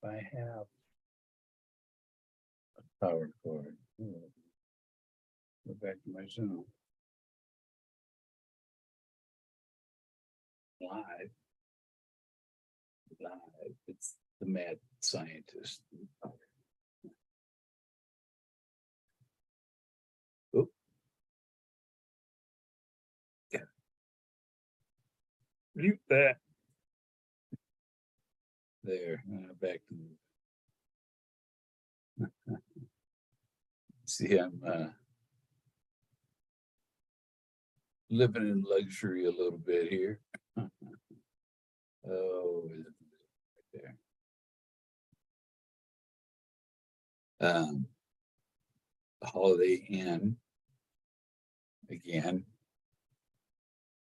I have a power cord. Go back to my Zoom. Live. It's the mad scientist. Oh. Yeah. Mute that. There, back to see, I'm living in luxury a little bit here. Oh, right there. Holiday Inn again.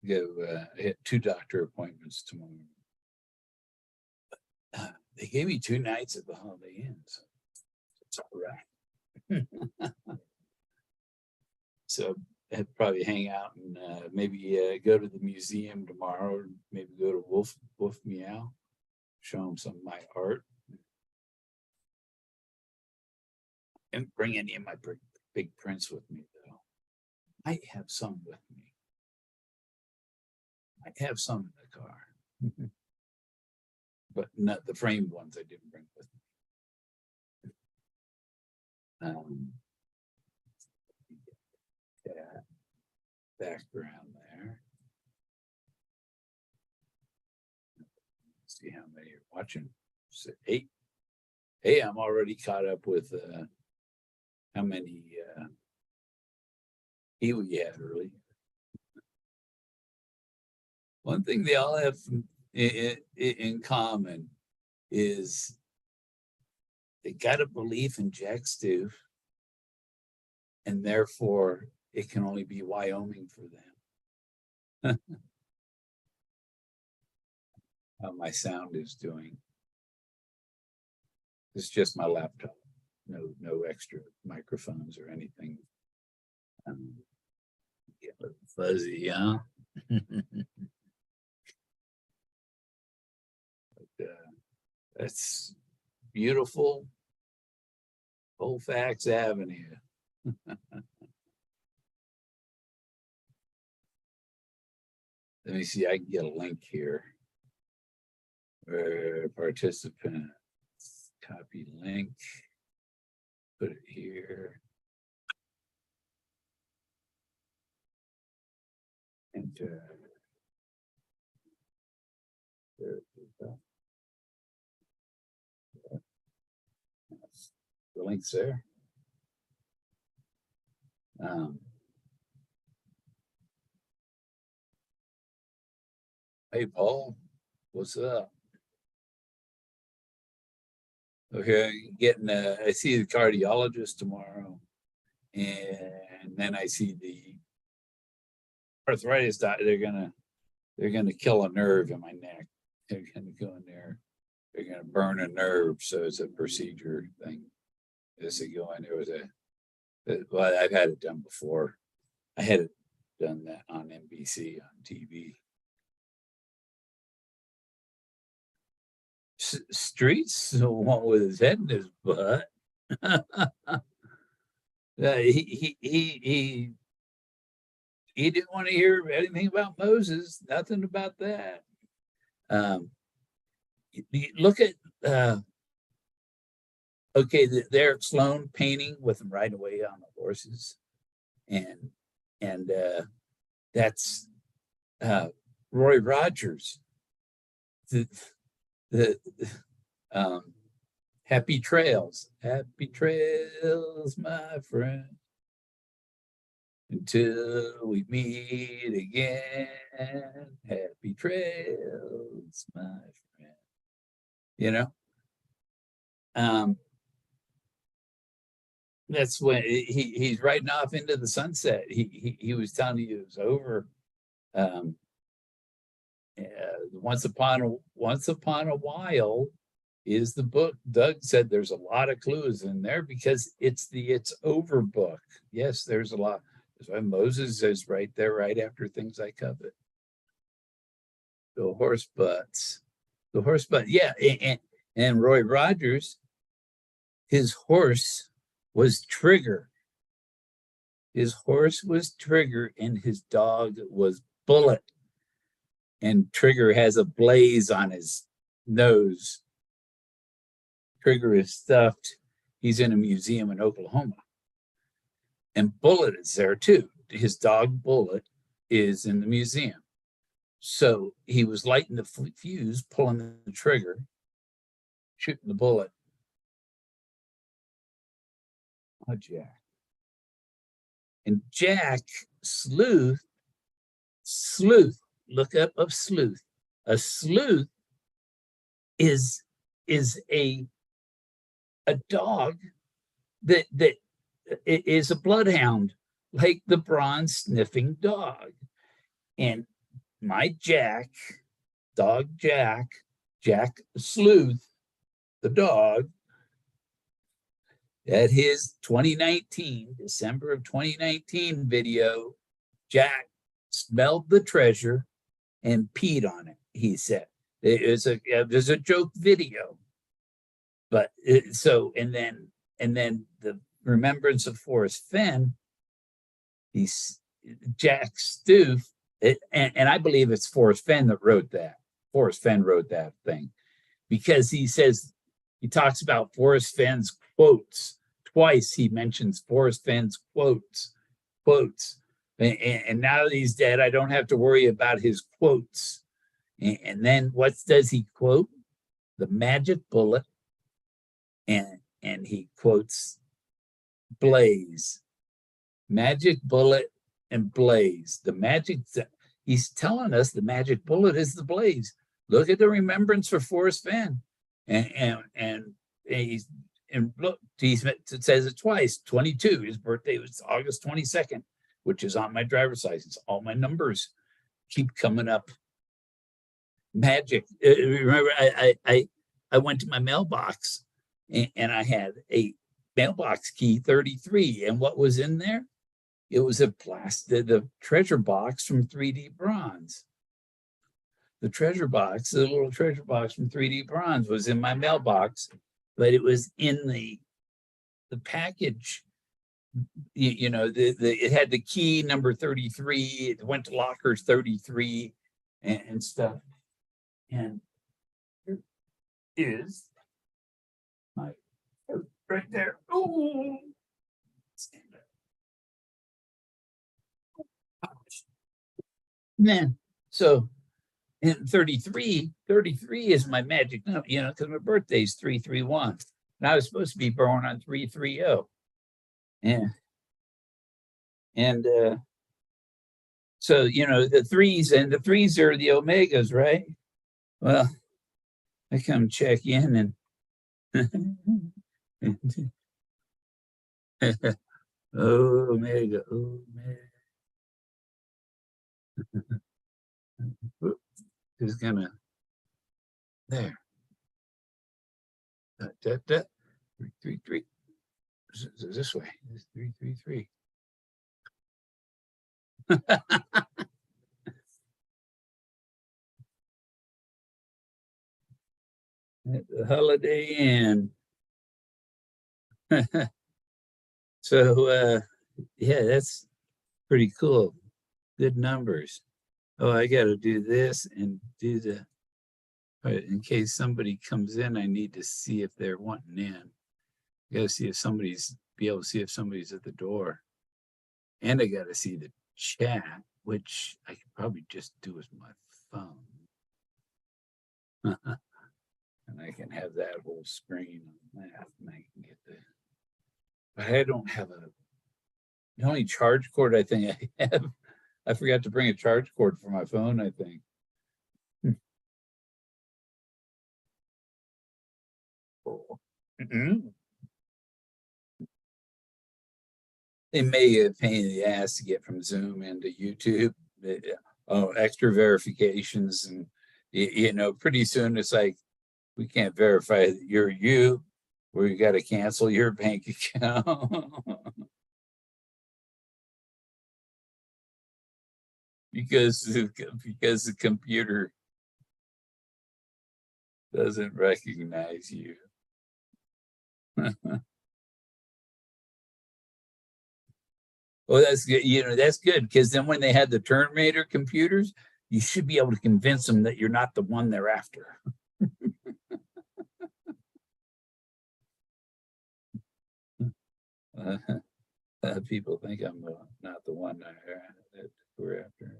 I had 2 doctor appointments tomorrow. They gave me 2 nights at the Holiday Inn, so it's all right. So I'd probably hang out and maybe go to the museum tomorrow, or maybe go to Wolf Meow, show them some of my art. And bring any of my big prints with me, though. I have some with me. I have some in the car. But not the framed ones I didn't bring with me. Yeah, background there. Let's see how many are watching. So 8. Hey, I'm already caught up with how many we had early. One thing they all have in common is they got a belief in Jack Stew, and therefore it can only be Wyoming for them. How my sound is doing. It's just my laptop. No extra microphones or anything. Get a little fuzzy, huh? But, that's beautiful Colfax Avenue. Let me see, I can get a link here. Participants, copy link, put it here. Enter. There we go. The link's there. Hey, Paul, what's up? Okay, getting. I see the cardiologist tomorrow, and then I see the arthritis doctor. They're gonna kill a nerve in my neck. They're gonna go in there. They're gonna burn a nerve, so it's a procedure thing. As they go in, there was well, I've had it done before. I had it done that on NBC on TV. Streets, the one with his head in his butt. He didn't want to hear anything about Moses. Nothing about that. Look at okay, there Sloan painting with them right away on the horses, and that's Roy Rogers. The happy trails, my friend, until we meet again. Happy trails, my friend. You know, that's when he's riding off into the sunset. He was telling you it was over. Once upon a while is the book. Doug said there's a lot of clues in there because it's over book. Yes, there's a lot. That's why Moses is right there, right after things I covet. The horse butts. Yeah, And Roy Rogers, his horse was Trigger. His horse was Trigger and his dog was Bullet. And Trigger has a blaze on his nose. Trigger is stuffed. He's in a museum in Oklahoma. And Bullet is there too. His dog Bullet is in the museum. So he was lighting the fuse, pulling the trigger, shooting the bullet. Oh, Jack. And Jack, sleuth, look up of sleuth. A sleuth is a dog that is a bloodhound, like the bronze sniffing dog. And my Jack, dog Jack Sleuth, the dog, at his 2019, December of 2019 video, Jack smelled the treasure and peed on it, he said. It was a joke video. But and then the remembrance of Forrest Fenn, Jack Stoof, and I believe it's Forrest Fenn that wrote that. Forrest Fenn wrote that thing because he talks about Forrest Fenn's quotes. Twice he mentions Forrest Fenn's quotes. And now that he's dead, I don't have to worry about his quotes. And then what does he quote? The magic bullet. And he quotes Blaze. Magic bullet and Blaze. He's telling us the magic bullet is the Blaze. Look at the remembrance for Forrest Fenn. And look, he says it twice. 22. His birthday was August 22nd, which is on my driver's license. All my numbers keep coming up. Magic. Remember, I went to my mailbox and I had a mailbox key 33. And what was in there? It was the treasure box from 3D Bronze. The little treasure box from 3D Bronze was in my mailbox, but it was in the package. It had the key number 33. It went to lockers 33 and stuff. And here is my right there. Oh, stand up. Man, so in 33 is my magic number, because my birthday is 331. And I was supposed to be born on 330. And so, the threes are the omegas, right? Well, I come check in and omega. Is gonna there. 333. This way. This 333. At the Holiday Inn. So yeah, that's pretty cool. Good numbers. Oh, I got to do this and do the. In case somebody comes in, I need to see if they're wanting in. I got to see if be able to see if somebody's at the door. And I got to see the chat, which I could probably just do with my phone. And I can have that whole screen on that, and I can get the. But I don't have the only charge cord I think I have. I forgot to bring a charge cord for my phone, I think. It may be a pain in the ass to get from Zoom into YouTube. Extra verifications, and pretty soon it's like we can't verify that you're you, or you got to cancel your bank account because the computer Doesn't recognize you. Well, that's good. You know, that's good, because then when they had the Terminator computers, you should be able to convince them that you're not the one they're after. People think I'm not the one that we're after.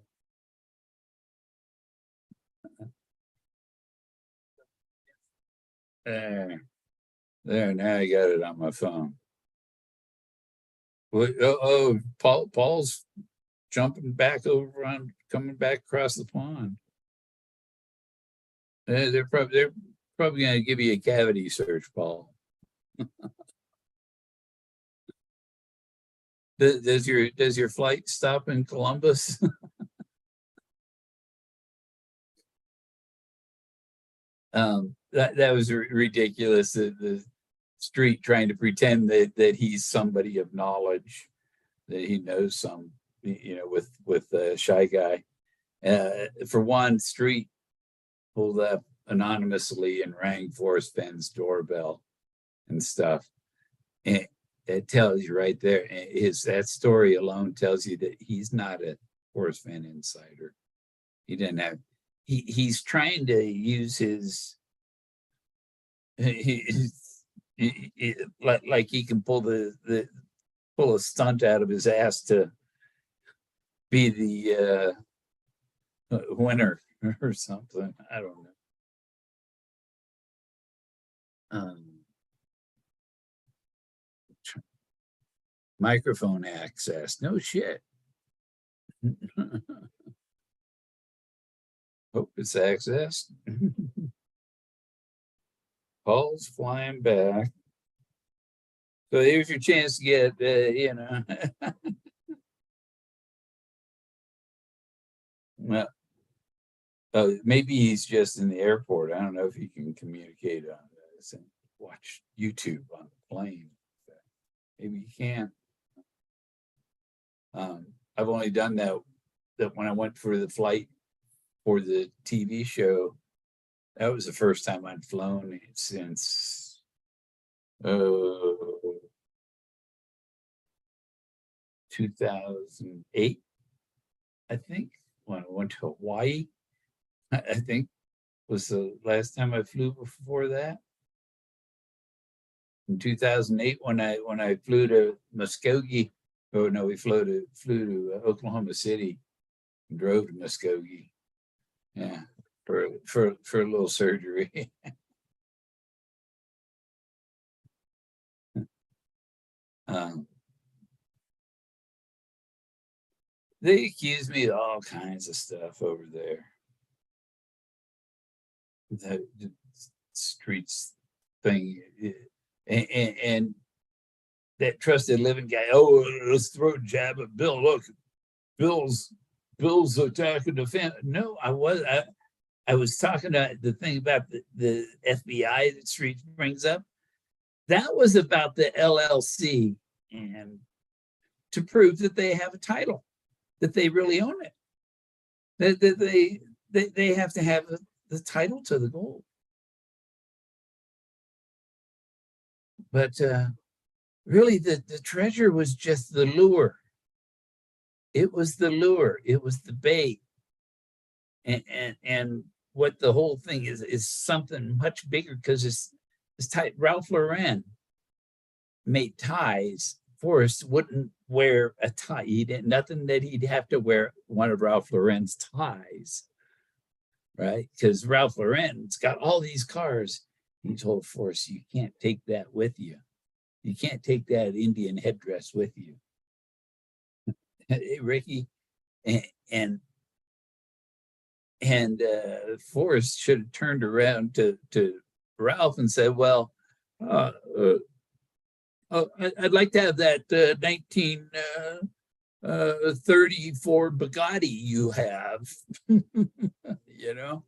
There, now I got it on my phone. Paul's jumping back over on, coming back across the pond. They're probably going to give you a cavity search, Paul. Does your flight stop in Columbus? That was ridiculous. The street trying to pretend that he's somebody of knowledge, that he knows some, you know, with Shy Guy. For one, Street pulled up anonymously and rang Forrest Fenn's doorbell and stuff. And it tells you right there, that story alone tells you that he's not a Forrest Fenn insider. He didn't have, he's trying to use his, like he can pull pull a stunt out of his ass to be the winner or something. I don't know. Microphone access. No shit. Hope it's accessed. Paul's flying back. So here's your chance to get, you know. Well, maybe he's just in the airport. I don't know if he can communicate on this and watch YouTube on the plane. Maybe he can. I've only done that when I went for the flight for the TV show. That was the first time I'd flown since 2008, I think, when I went to Hawaii. I think was the last time I flew before that. In 2008, when I flew to Muskogee. Oh no, we flew to Oklahoma City and drove to Muskogee. Yeah, for a little surgery. They accuse me of all kinds of stuff over there. The streets thing, and that trusted living guy. Oh, let's throw a jab at Bill. Look, Bill's attacking the Fenn. No, I was talking about the thing about the FBI that Street brings up. That was about the LLC, and to prove that they have a title, that they really own it, that they have to have the title to the gold. But really, the treasure was just the lure. It was the lure. It was the bait. And what the whole thing is something much bigger, because it's tight. Ralph Lauren made ties. Forrest wouldn't wear a tie. He didn't, nothing that he'd have to wear one of Ralph Lauren's ties, right? Because Ralph Lauren's got all these cars. He told Forrest, you can't take that with you. You can't take that Indian headdress with you. Hey, Ricky, and Forrest should have turned around to Ralph and said, well, I'd like to have that 1930 Ford Bugatti you have. You know,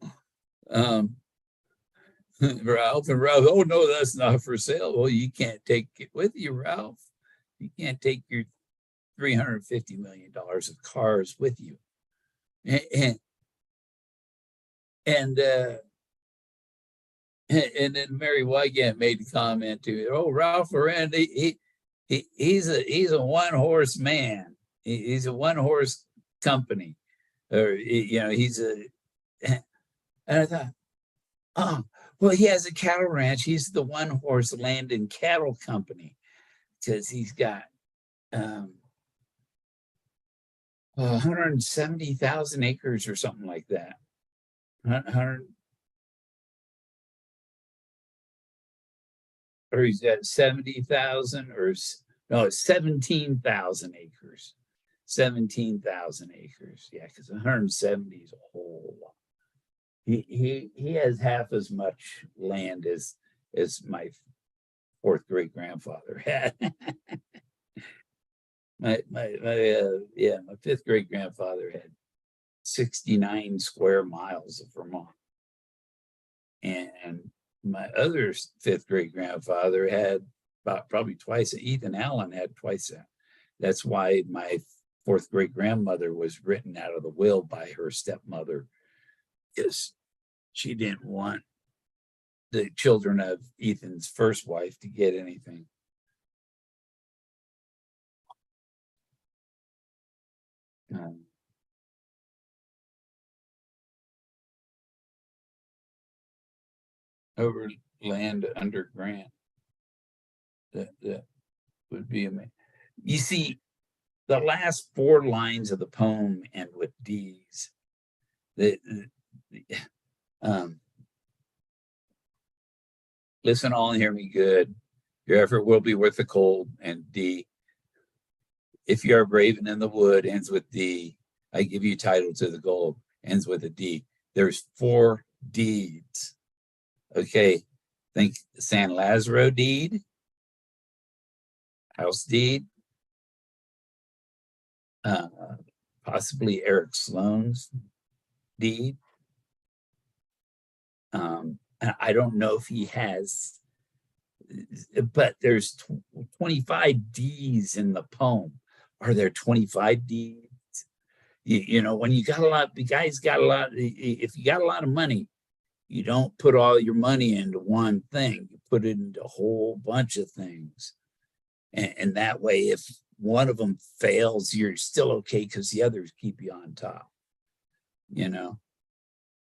Ralph, oh no, that's not for sale. Well, you can't take it with you, Ralph. You can't take your $350 million of cars with you. And And then Mary Wygant made a comment to it. Oh, Ralph Lauren, he's a one horse man. He's a one horse company, or he's a. And I thought, oh, well, he has a cattle ranch. He's the one horse land and cattle company because he's got 170,000 acres or something like that. 100, or he's got 70,000 or no, 17,000 acres. 17,000 acres. Yeah, because 170 is a whole lot. He has half as much land as my fourth great grandfather had. my fifth great grandfather had 69 square miles of Vermont, and my other fifth great grandfather had about probably twice. Ethan Allen had twice that. That's why my fourth great grandmother was written out of the will by her stepmother, because she didn't want the children of Ethan's first wife to get anything. Over land under grant. That would be amazing. You see, the last four lines of the poem end with D's. Listen all and hear me good. Your effort will be worth the cold. And D, if you are brave and in the wood, ends with D. I give you title to the gold, ends with a D. There's four deeds. Okay, think San Lazaro deed, house deed, possibly Eric Sloan's deed. I don't know if he has, but there's 25 D's in the poem. Are there 25 D's? When you got a lot, the guy's got a lot. If you got a lot of money, you don't put all your money into one thing. You put it into a whole bunch of things. And that way, if one of them fails, you're still okay because the others keep you on top.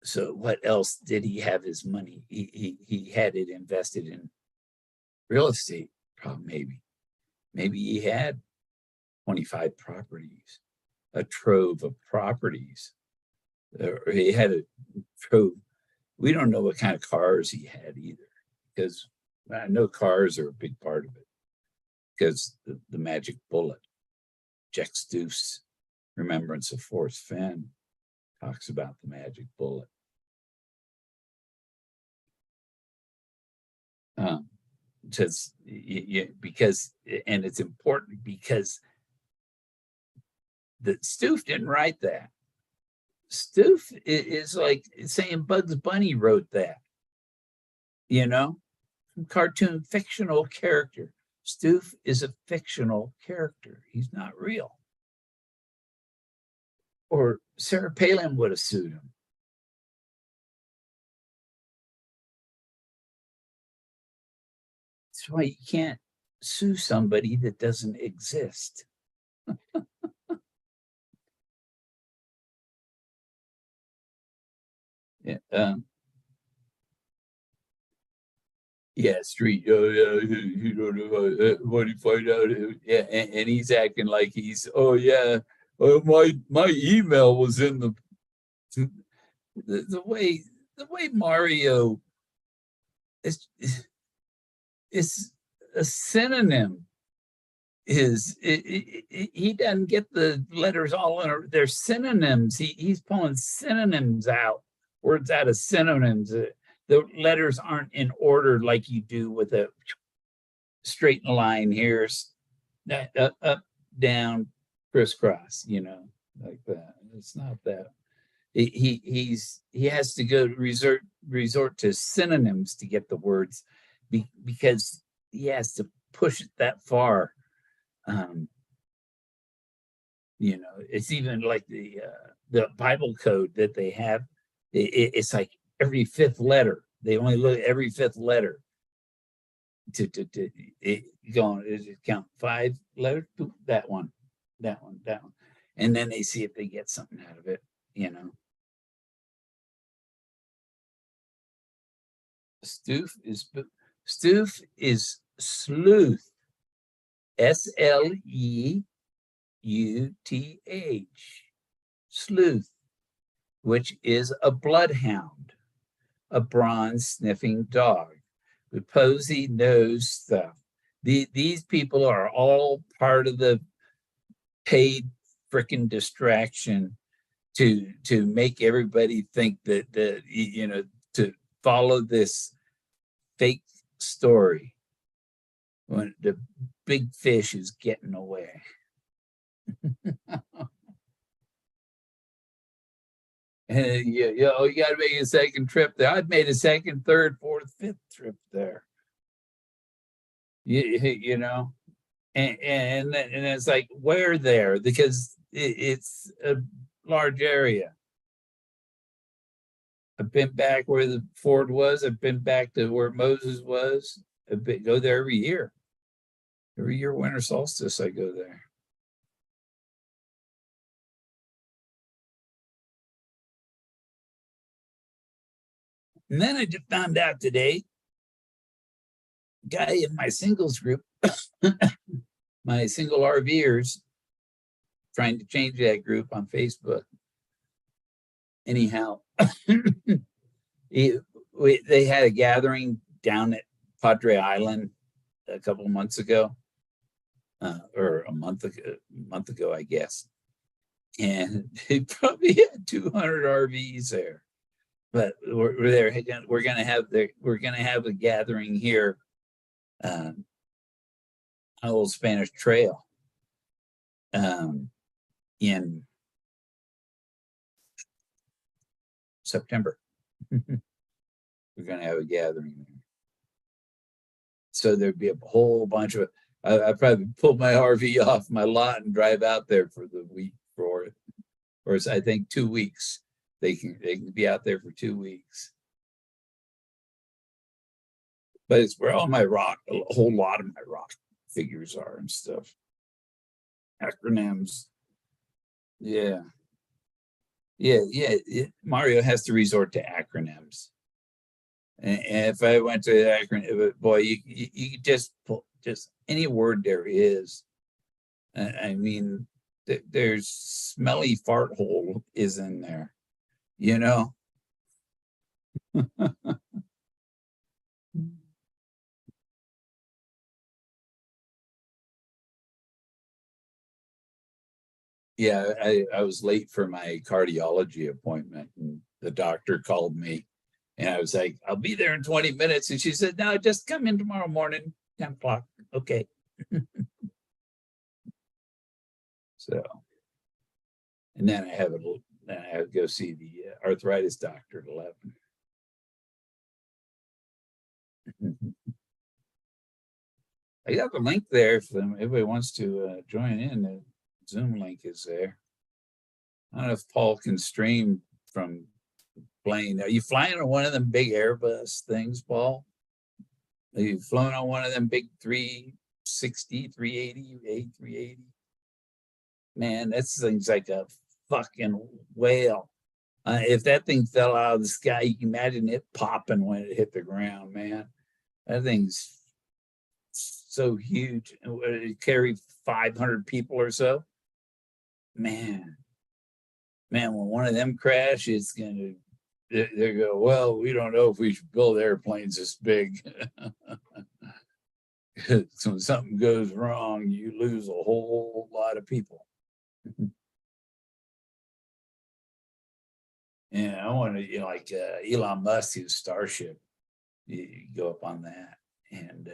So what else did he have his money? He had it invested in real estate, probably maybe he had 25 properties, a trove of properties, or he had a trove. We don't know what kind of cars he had either, because I know cars are a big part of it, because the magic bullet, Jack Stouff's Remembrance of Forrest Fenn talks about the magic bullet. Because, and it's important because the Stouff didn't write that. Stouff is like saying Bugs Bunny wrote that, cartoon fictional character. Stouff is a fictional character. He's not real. Or Sarah Palin would have sued him. That's why you can't sue somebody that doesn't exist. Yeah, street. Oh, yeah, you don't know what you find out. Yeah, and he's acting like he's. Oh, yeah. My email was in the way Mario is a synonym. He doesn't get the letters all in. They're synonyms. He's pulling synonyms out, words out of synonyms. The letters aren't in order like you do with a straight line here, up, down, crisscross, like that. It's not that. He has to go resort to synonyms to get the words, because he has to push it that far. It's even like the Bible code that they have. It's like every fifth letter They only look at every fifth letter. Going, is it count 5 letters? That one, that one, that one. And then they see if they get something out of it, you know. Stoof is sleuth. SLEUTH. Sleuth, which is a bloodhound, a bronze sniffing dog. But Posey knows stuff. These people are all part of the paid frickin' distraction to make everybody think that to follow this fake story when the big fish is getting away. And you got to make a second trip there. I've made a second, third, fourth, fifth trip there. You know, and it's like, where there? Because it's a large area. I've been back where the Ford was. I've been back to where Moses was. Go there every year. Every year, winter solstice, I go there. And then I just found out today, guy in my singles group, my single RVers, trying to change that group on Facebook. Anyhow, they had a gathering down at Padre Island a couple of months ago, or a month ago, I guess. And they probably had 200 RVs there. But we're gonna have a gathering here on Old Spanish Trail in September. We're gonna have a gathering there. So there'd be a whole bunch of, I probably pull my RV off my lot and drive out there for the week or I think 2 weeks. They can be out there for 2 weeks. But it's where all my rock, a whole lot of my rock figures are and stuff. Acronyms. Yeah. Mario has to resort to acronyms. And if I went to acronym, boy, you just pull just any word there is. I mean, there's smelly fart hole is in there, you know. Yeah, I was late for my cardiology appointment, and the doctor called me, and I was like, I'll be there in 20 minutes. And she said, no, just come in tomorrow morning, 10 o'clock. Okay. So, and then I have to go see the arthritis doctor at 11. I got the link there if anybody wants to join in. The Zoom link is there. I don't know if Paul can stream from plane. Are you flying on one of them big Airbus things, Paul? Are you flown on one of them big 360, 380, A380? Man, that thing's like a fucking whale. If that thing fell out of the sky, you can imagine it popping when it hit the ground, man. That thing's so huge. It carried 500 people or so. Man, when one of them crash, it's gonna. They go, well, we don't know if we should build airplanes this big. So when something goes wrong, you lose a whole lot of people. Yeah, I want to, like Elon Musk, his Starship, you go up on that. And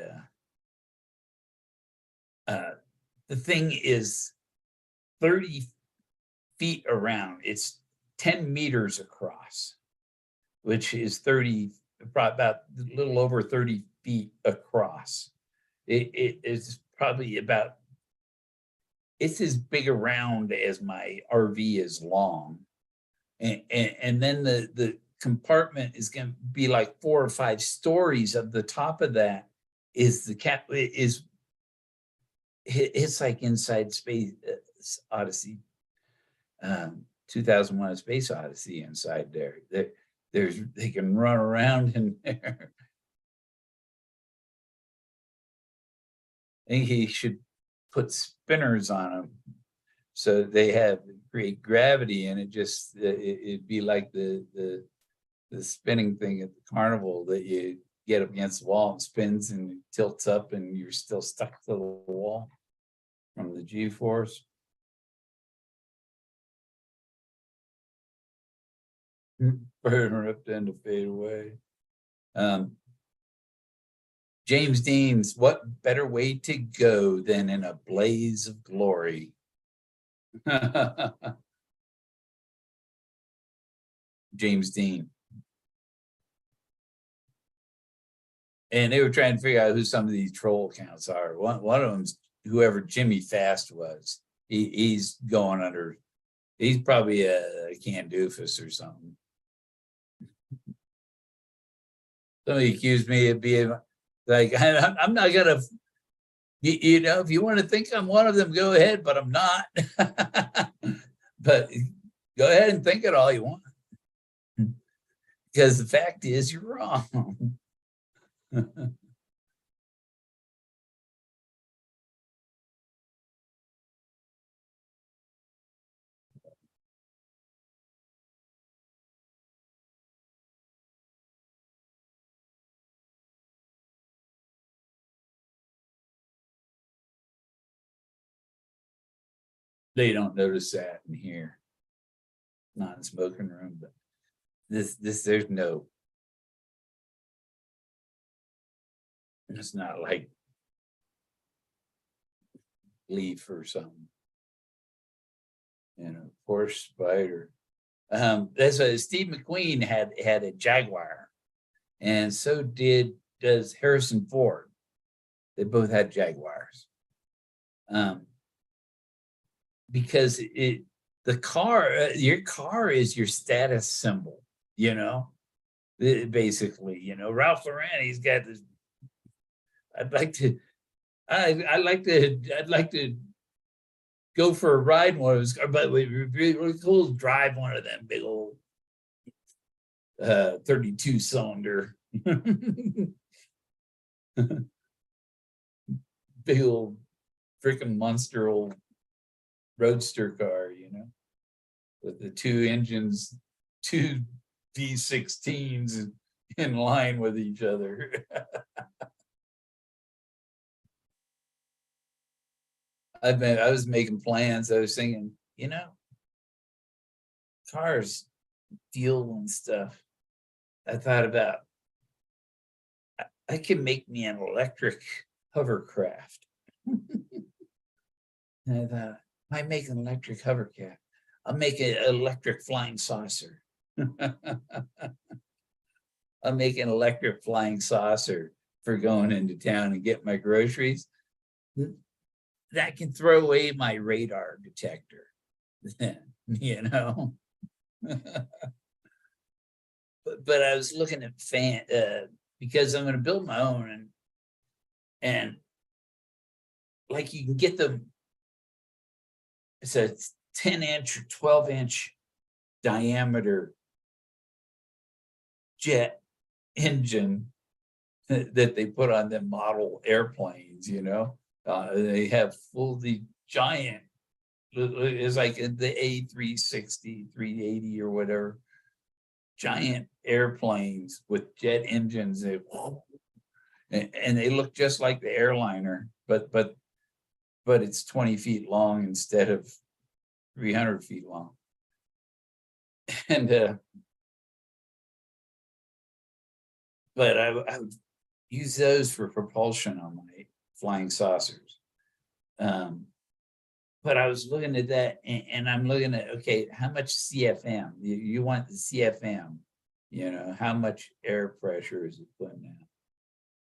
the thing is 30 feet around. It's 10 meters across, which is about a little over 30 feet across. It is probably it's as big around as my RV is long. And then the compartment is going to be like 4 or 5 stories. Of the top of that is the cap, is it's like inside Space Odyssey, 2001: A Space Odyssey inside there. They can run around in there. I think he should put spinners on them so they have great gravity, and it'd be like the spinning thing at the carnival that you get up against the wall and spins and it tilts up and you're still stuck to the wall from the G-force. Burn ripped and to fade away. James Dean's, what better way to go than in a blaze of glory? James Dean. And they were trying to figure out who some of these troll accounts are. One of them's whoever Jimmy Fast was. He's going under, he's probably a can doofus or something. Somebody accused me of being like, I'm not gonna, you know, if you want to think I'm one of them, go ahead, but I'm not. But go ahead and think it all you want. Because the fact is you're wrong. They don't notice that in here. Not in the smoking room, but this there's no, it's not like leaf or something. You know, Forrest spider. That's what Steve McQueen had a Jaguar, and so does Harrison Ford. They both had Jaguars. Because the car, your car is your status symbol, you know, basically, you know. Ralph Lauren, he's got this, I'd like to go for a ride in one of his cars, but it would be really cool to drive one of them big old 32 cylinder big old freaking monster old roadster car, you know, with the 2 engines, 2 V16s in line with each other. I was making plans. I was thinking, you know, cars, fuel and stuff. I thought about, I can make me an electric hovercraft. And I thought, I make an electric hovercraft. I'll make an electric flying saucer. I'll make an electric flying saucer for going into town and get my groceries. That can throw away my radar detector, you know. But I was looking at Fenn because I'm going to build my own, and like you can get them. It's a 10-inch or 12-inch diameter jet engine that they put on them model airplanes, you know. They have fully giant, it's like the A360, 380 or whatever, giant airplanes with jet engines. And they look just like the airliner, but it's 20 feet long instead of 300 feet long. And but I would use those for propulsion on my flying saucers. But I was looking at that, and I'm looking at, okay, how much CFM? You want the CFM, you know, how much air pressure is it putting out?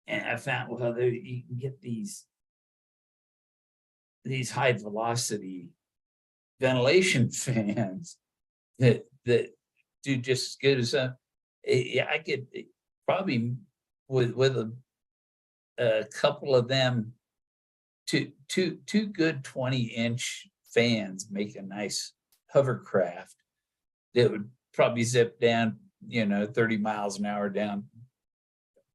And I found, well, you can get these high velocity ventilation fans that do just as good as Yeah, I could probably with a couple of them, two good 20-inch fans make a nice hovercraft that would probably zip down, 30 miles an hour down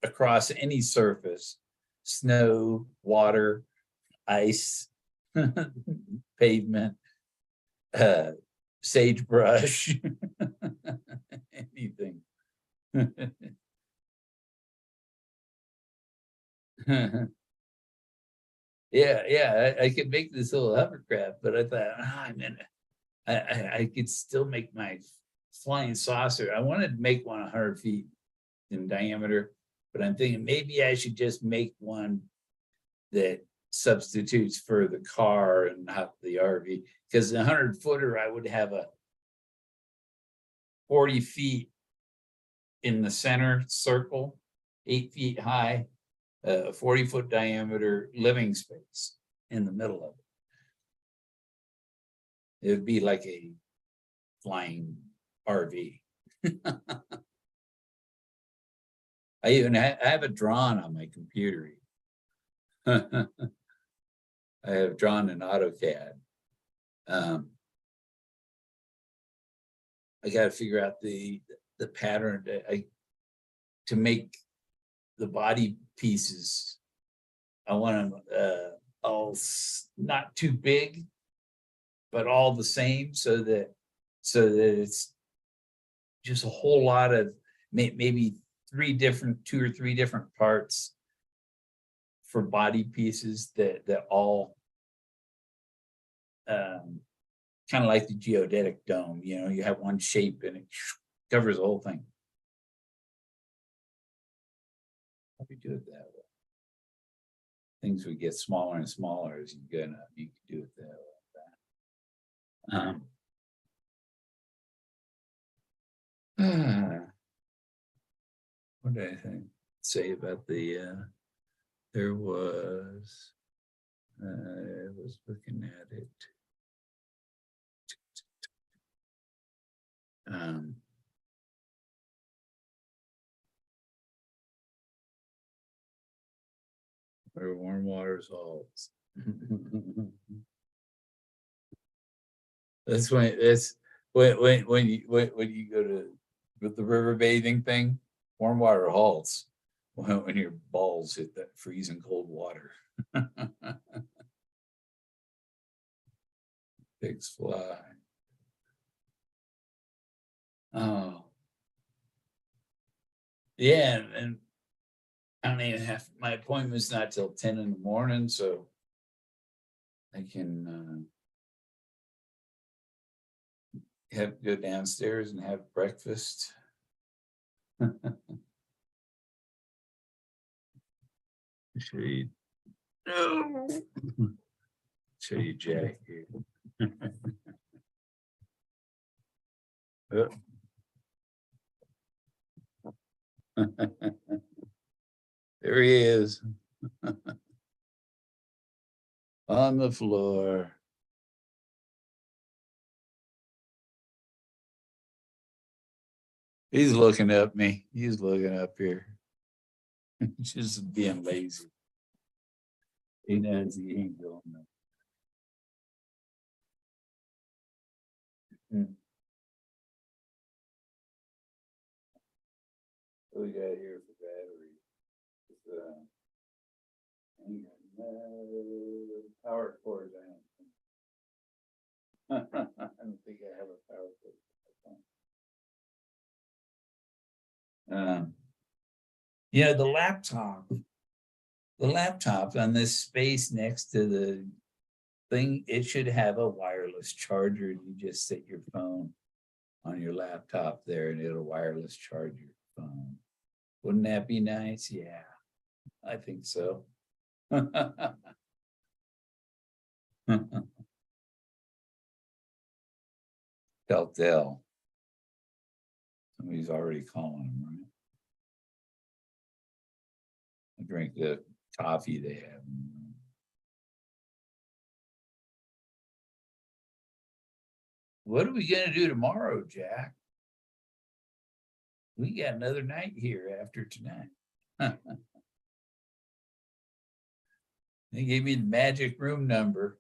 across any surface, snow, water, ice, pavement, uh, sagebrush, anything. Yeah, I could make this little hovercraft, but I thought, I could still make my flying saucer. I wanted to make one 100 feet in diameter, but I'm thinking maybe I should just make one that substitutes for the car and not the RV. Because the 100-footer, I would have a 40 feet in the center circle, 8 feet high, a 40-foot diameter living space in the middle of it. It would be like a flying RV. I even I have it drawn on my computer. I have drawn in AutoCAD. I got to figure out the pattern to make the body pieces. I want them all not too big, but all the same, so that it's just a whole lot of maybe two or three different parts for body pieces that all kind of like the geodetic dome. You have one shape and it covers the whole thing. How do you do it that way? Things would get smaller and smaller as you go up. You could do it that way. What did I say about the? There was. I was looking at it. Where warm water salts. That's when you go to with the river bathing thing, warm water halts when your balls hit that freezing cold water. Pigs fly. Oh, yeah, and I don't even have my appointment's not till 10 in the morning, so I can go downstairs and have breakfast. Show you, show you Jack here. Oh. There he is on the floor. He's looking at me. He's looking up here. Just being lazy. He knows he ain't going nowhere. What we got here for battery? Power cord. I don't think I have a power cord. The laptop on this space next to the thing, it should have a wireless charger. You just set your phone on your laptop there and it'll wireless charge your phone. Wouldn't that be nice? Yeah, I think so. Dell. Somebody's already calling him, right? I drink the coffee they have. What are we going to do tomorrow, Jack? We got another night here after tonight. They gave me the magic room number.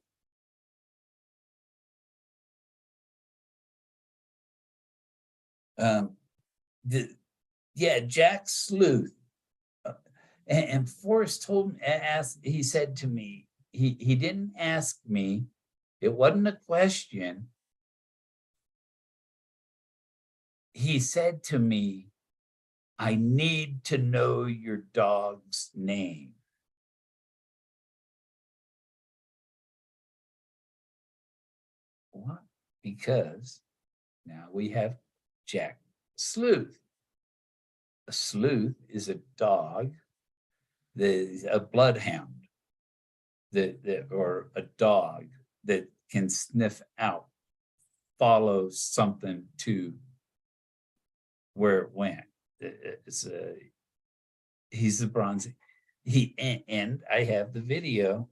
Yeah, Jack Sleuth. And Forrest told me, he said to me, he didn't ask me, it wasn't a question. He said to me, I need to know your dog's name. What? Because now we have Jack Sleuth. A sleuth is a dog, a bloodhound, or a dog that can sniff out, follow something to where it went. He's the bronze. And I have the video.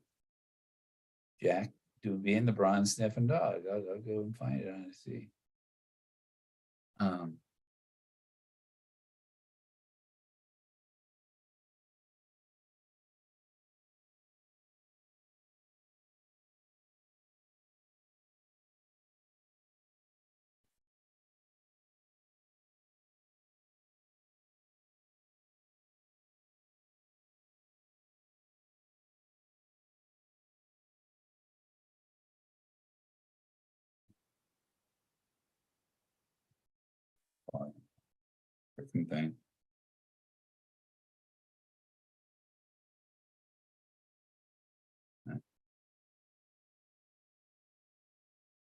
Jack being the bronze sniffing dog. I'll go and find it on see. Freaking thing.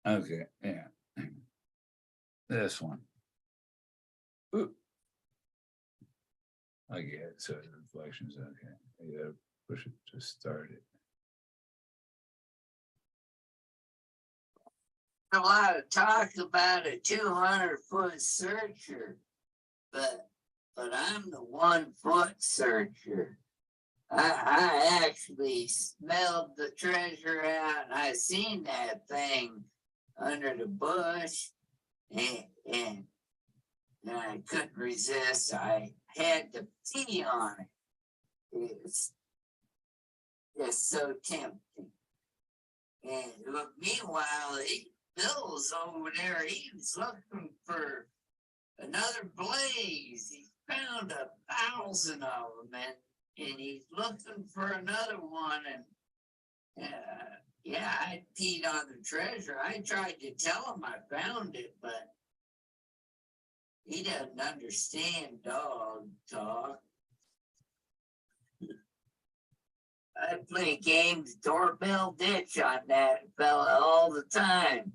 Okay, yeah. This one. Ooh. Okay, so reflections. Okay, I gotta push it to start it. A lot of talk about a 200-foot searcher, but I'm the 1-foot searcher. I actually smelled the treasure out, and I seen that thing under the bush, and I couldn't resist. I had to pee on it. It's just so tempting. And meanwhile, Bill's over there, he was looking for another blaze. He found 1,000 of them, and he's looking for another one. And yeah, I peed on the treasure. I tried to tell him I found it, but he doesn't understand dog talk. I play games doorbell ditch on that fella all the time.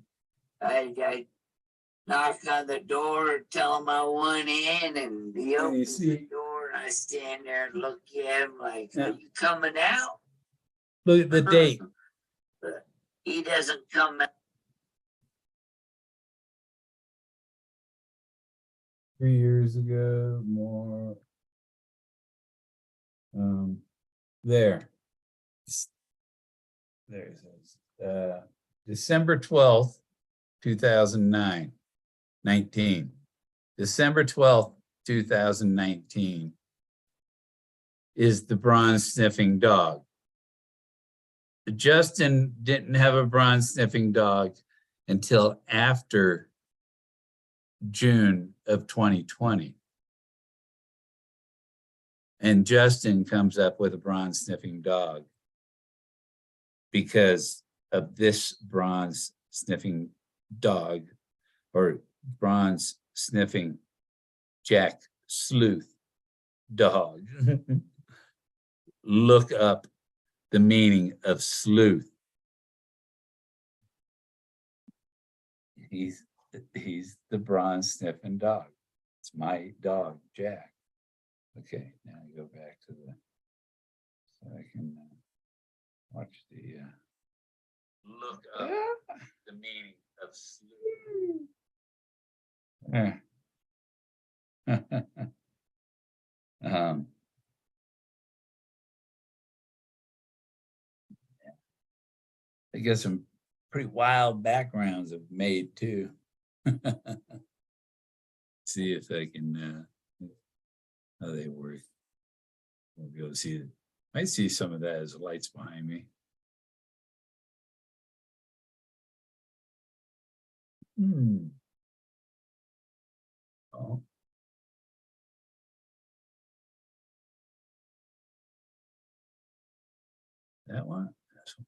I knock on the door, tell him I want in, and he opens the door, and I stand there and look at him like, are you coming out? Look at the date. But he doesn't come out. 3 years ago, more. There it is. December 12th, 2009, 19. December 12th, 2019 is the bronze sniffing dog. Justin didn't have a bronze sniffing dog until after June of 2020. And Justin comes up with a bronze sniffing dog because of this bronze sniffing dog, or bronze sniffing Jack Sleuth dog. Look up the meaning of sleuth. He's the bronze sniffing dog. It's my dog, Jack. Okay, now I go back to the, so I can watch the, look up the meaning of sleuth. I guess some pretty wild backgrounds have made too. See if I can how they work. We'll be able to see it. I see some of that as lights behind me. Oh. That one? This one.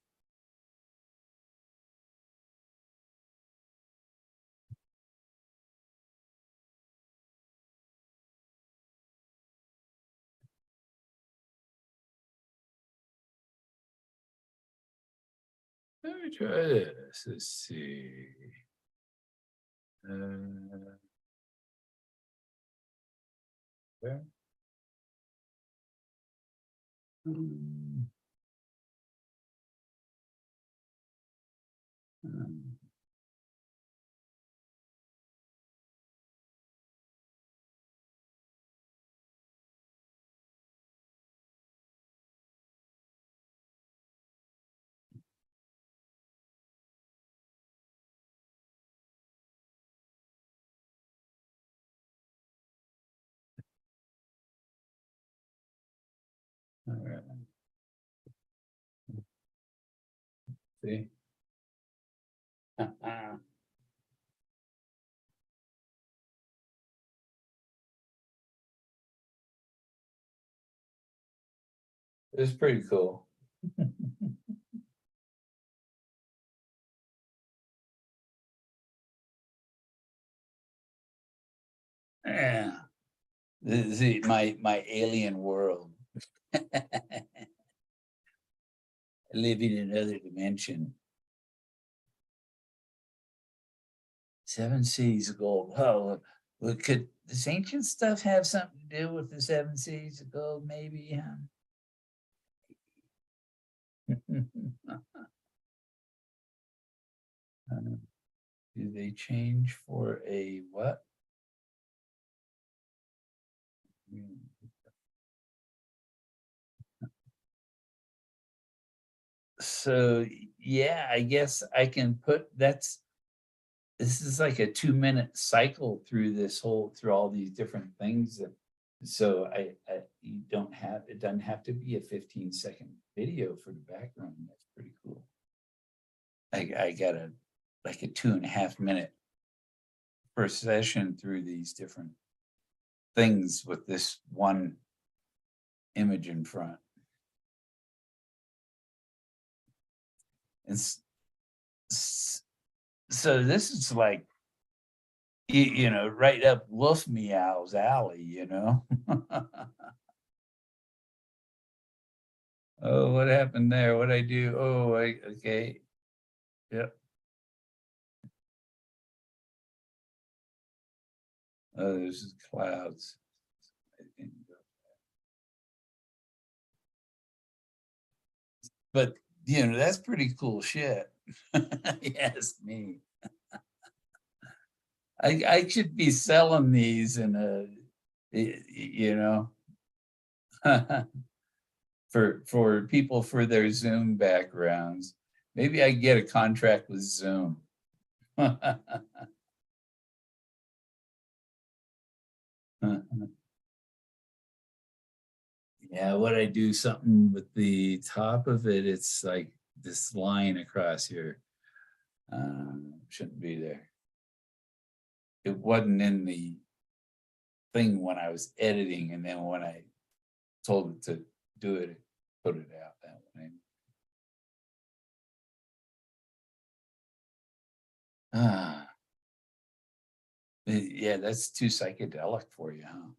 Let me try this. Let's see. There. Hmm. All right. See? It's pretty cool. Yeah. This is my alien world. Living in another dimension. 7 Seas of Gold. Oh, well, could this ancient stuff have something to do with the 7 Seas of Gold? Maybe. Do they change for a what? So yeah, I guess I can put this is like a 2-minute cycle through through all these different things. So you don't have, it doesn't have to be a 15-second video for the background. That's pretty cool. I got like a 2.5-minute first session through these different things with this one image in front. And so this is like, you know, right up Wolf Meow's alley, you know. Oh, what happened there? What'd I do? Oh, okay. Yep. Oh, there's clouds. But you know, that's pretty cool shit. Yes, me. I should be selling these in a, you know, for people for their Zoom backgrounds. Maybe I get a contract with Zoom. Yeah, what I do something with the top of it, it's like this line across here. Shouldn't be there. It wasn't in the thing when I was editing, and then when I told it to do it, it put it out that way. Yeah, that's too psychedelic for you, huh?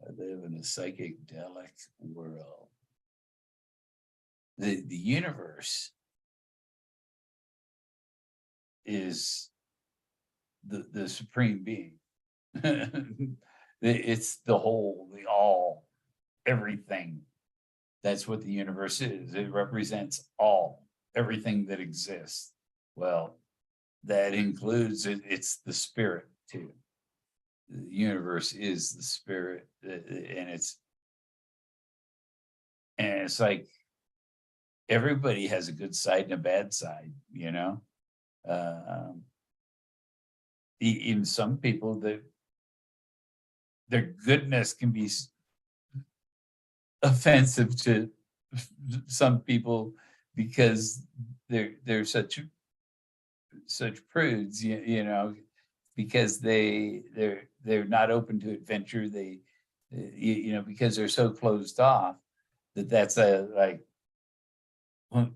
I live in a psychedelic world. The universe is the supreme being. It's the whole, the all, everything. That's what the universe is. It represents all, everything that exists. Well, that includes it, it's the spirit too. The universe is the spirit, and it's like everybody has a good side and a bad side, you know. Even some people that their goodness can be offensive to some people because they're such prudes, you know, because they're not open to adventure. They you know, because they're so closed off that's a like, well,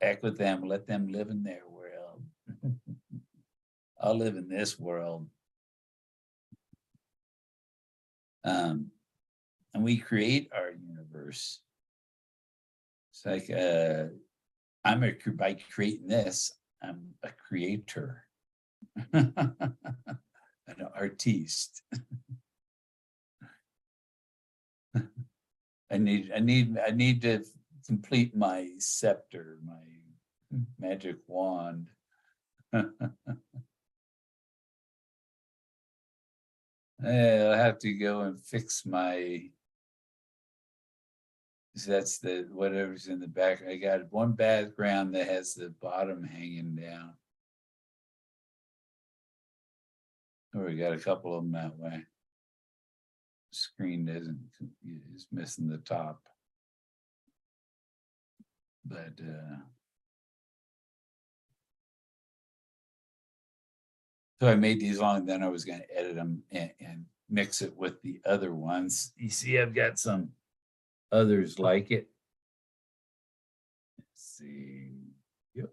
heck with them, let them live in their world. I'll live in this world. And we create our universe. It's like by creating this, I'm a creator, an artiste. I need to complete my scepter, my magic wand. I'll have to go and fix my. That's the whatever's in the back. I got one background that has the bottom hanging down. Oh, we got a couple of them that way. Screen is missing the top. But so I made these long, then I was going to edit them and mix it with the other ones. You see, I've got some others like it. Let's see. Yep.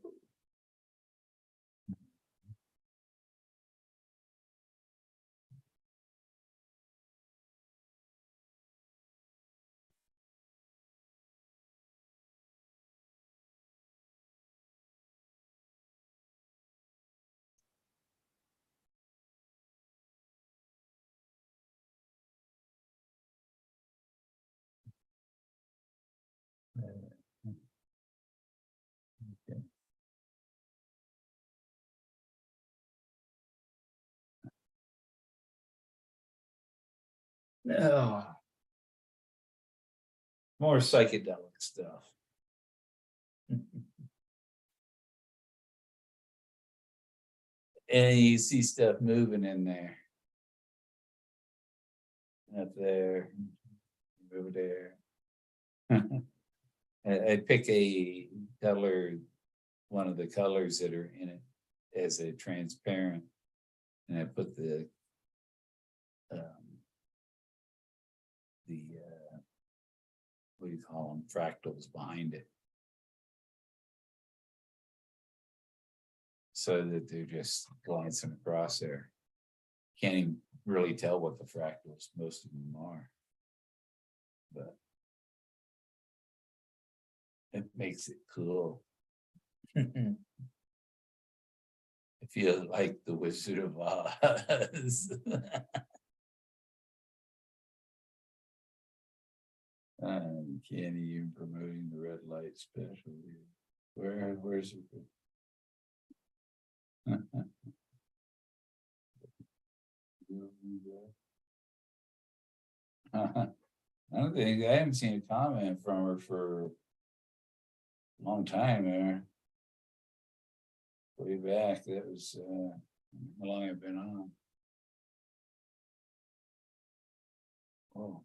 Okay. No. More psychedelic stuff. And you see stuff moving in there. Up there, over there. I pick a color, one of the colors that are in it as a transparent, and I put the what do you call them, fractals behind it, so that they're just glancing across there. Can't even really tell what the fractals, most of them are, but it makes it cool. I feel like the Wizard of Oz. Can't even promoting the red light special here. Where's it? I don't think I haven't seen a comment from her for a long time there. Way back, that was how long I've been on. Oh,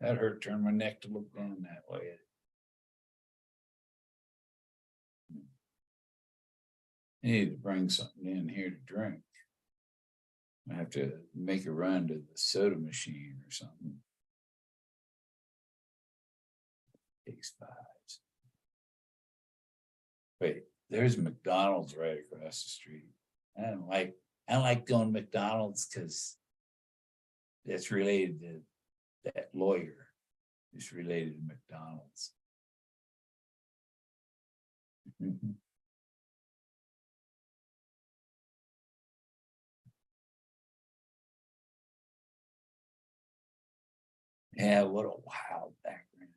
that hurt. Turn my neck to look down that way. I need to bring something in here to drink. I have to make a run to the soda machine or something. Takes fives. Wait, there's McDonald's right across the street. I don't like going to McDonald's because it's related to that lawyer. It's related to McDonald's. Yeah, what a wild background.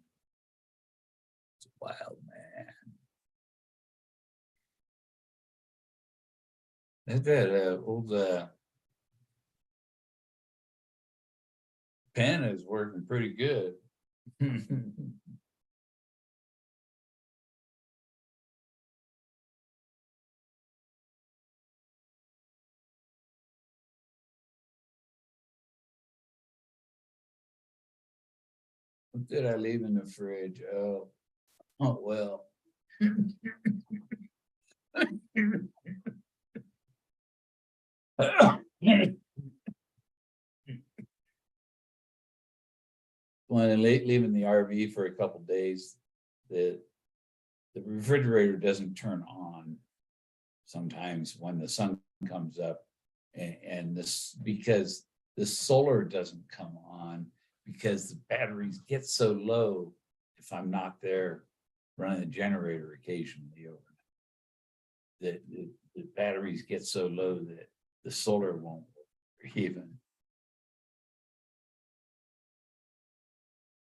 It's a wild man. That old pen is working pretty good. What did I leave in the fridge? Oh, well. When leaving the RV for a couple days, the refrigerator doesn't turn on sometimes when the sun comes up, and this because the solar doesn't come on because the batteries get so low if I'm not there running the generator occasionally overnight. The batteries get so low that the solar won't work even.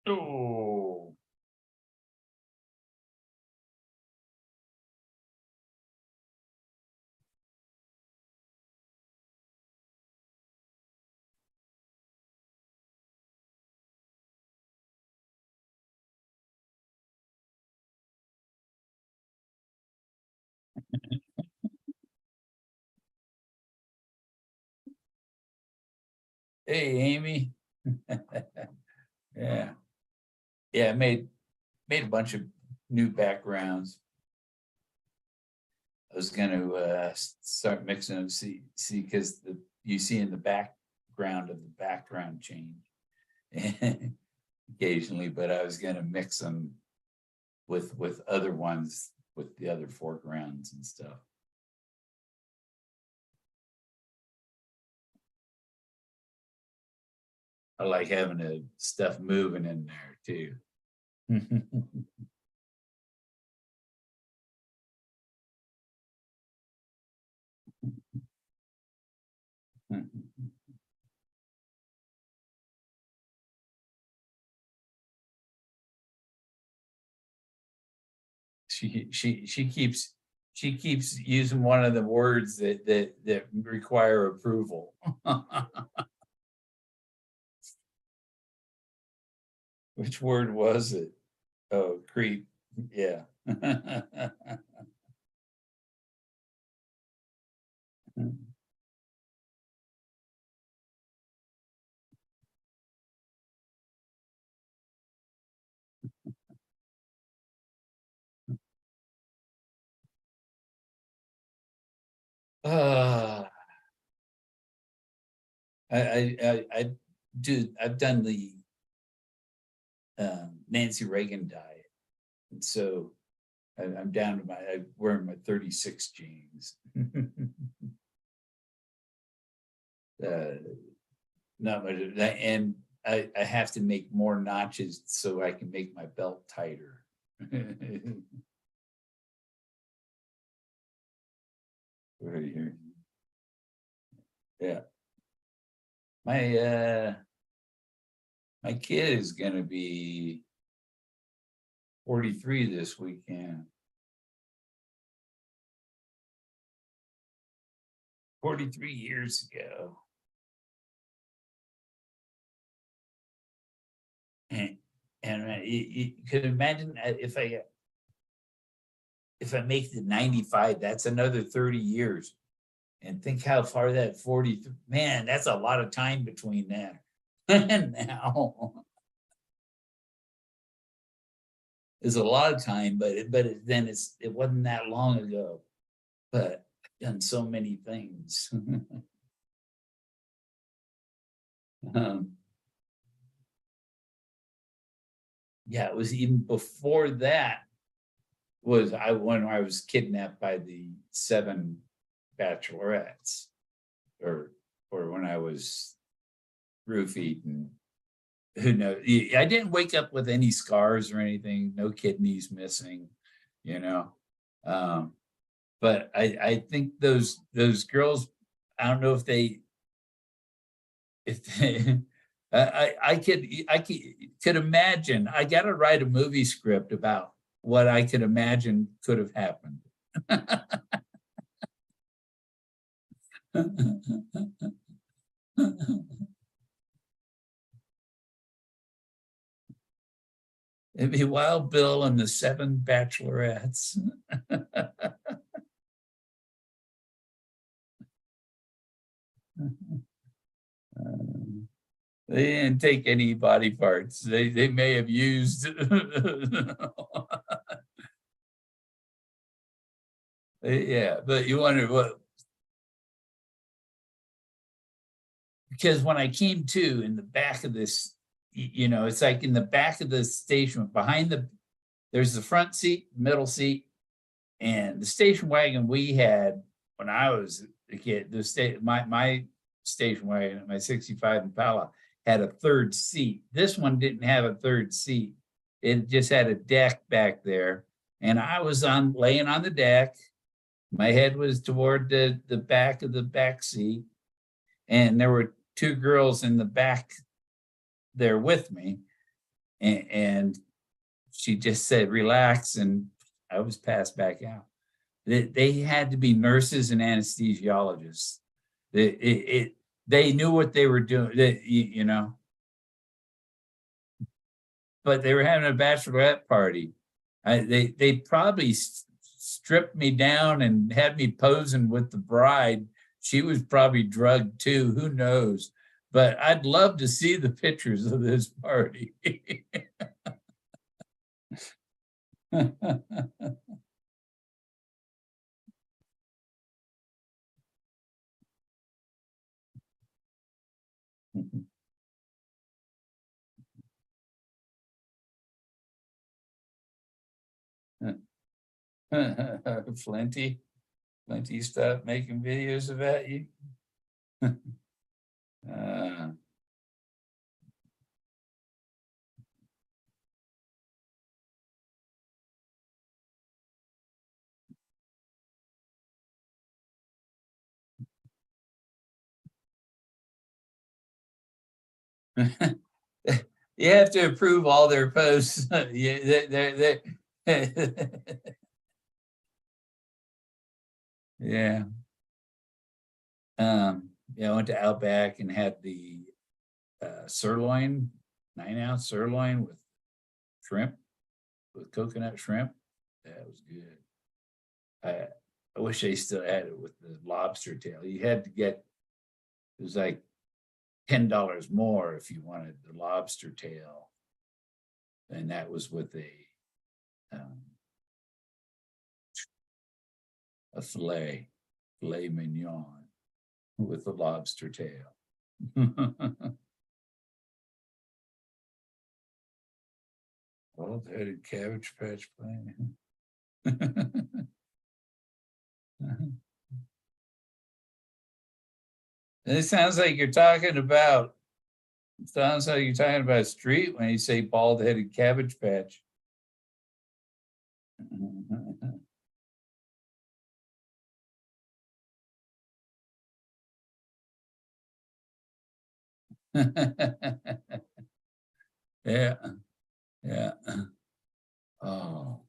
Oh. Hey, Amy. Yeah. Yeah, I made a bunch of new backgrounds. I was going to start mixing them, see, because you see in the background of the background change occasionally, but I was going to mix them with other ones, with the other foregrounds and stuff. I like having the stuff moving in there too. She keeps using one of the words that require approval. Which word was it? Oh, creep. Yeah. uh, I've done the Nancy Reagan diet, and so I'm down to I'm wearing my 36 jeans. Not much, and I have to make more notches so I can make my belt tighter. Right here. Yeah. My kid is gonna be 43 this weekend. 43 years ago. And you could imagine if I make the 95, that's another 30 years. And think how far that 40, man, that's a lot of time between that and now. There's a lot of time, but then it wasn't that long ago. But I've done so many things. Yeah, it was even before that. Was when I was kidnapped by the 7 bachelorettes, or when I was roofied, and who knows? I didn't wake up with any scars or anything, no kidneys missing, you know. But I think those girls, I don't know if they I could imagine. I got to write a movie script about what I could imagine could have happened. It'd be Wild Bill and the 7 bachelorettes. They didn't take any body parts. They may have used. Yeah, but you wonder what, because when I came to in the back of this, you know, it's like in the back of the station behind there's the front seat, middle seat, and the station wagon we had when I was a kid, my station wagon, my 65 Impala had a third seat. This one didn't have a third seat. It just had a deck back there. And I was laying on the deck. My head was toward the back of the back seat. And there were two girls in the back there with me. And she just said, relax. And I was passed back out. They had to be nurses and anesthesiologists. They knew what they were doing, you know. But they were having a bachelorette party. They probably stripped me down and had me posing with the bride. She was probably drugged too, who knows? But I'd love to see the pictures of this party. Flinty stopped making videos about you. uh, you have to approve all their posts. Yeah, yeah. Yeah, I went to Outback and had the sirloin, 9-ounce sirloin with shrimp, with coconut shrimp. That was good. I wish they still had it with the lobster tail. You had to get, it was like $10 more if you wanted the lobster tail. And that was with a filet mignon with the lobster tail. Bald-headed Cabbage Patch plant. It sounds like you're talking about, a street when you say bald-headed Cabbage Patch. Yeah, yeah. Oh,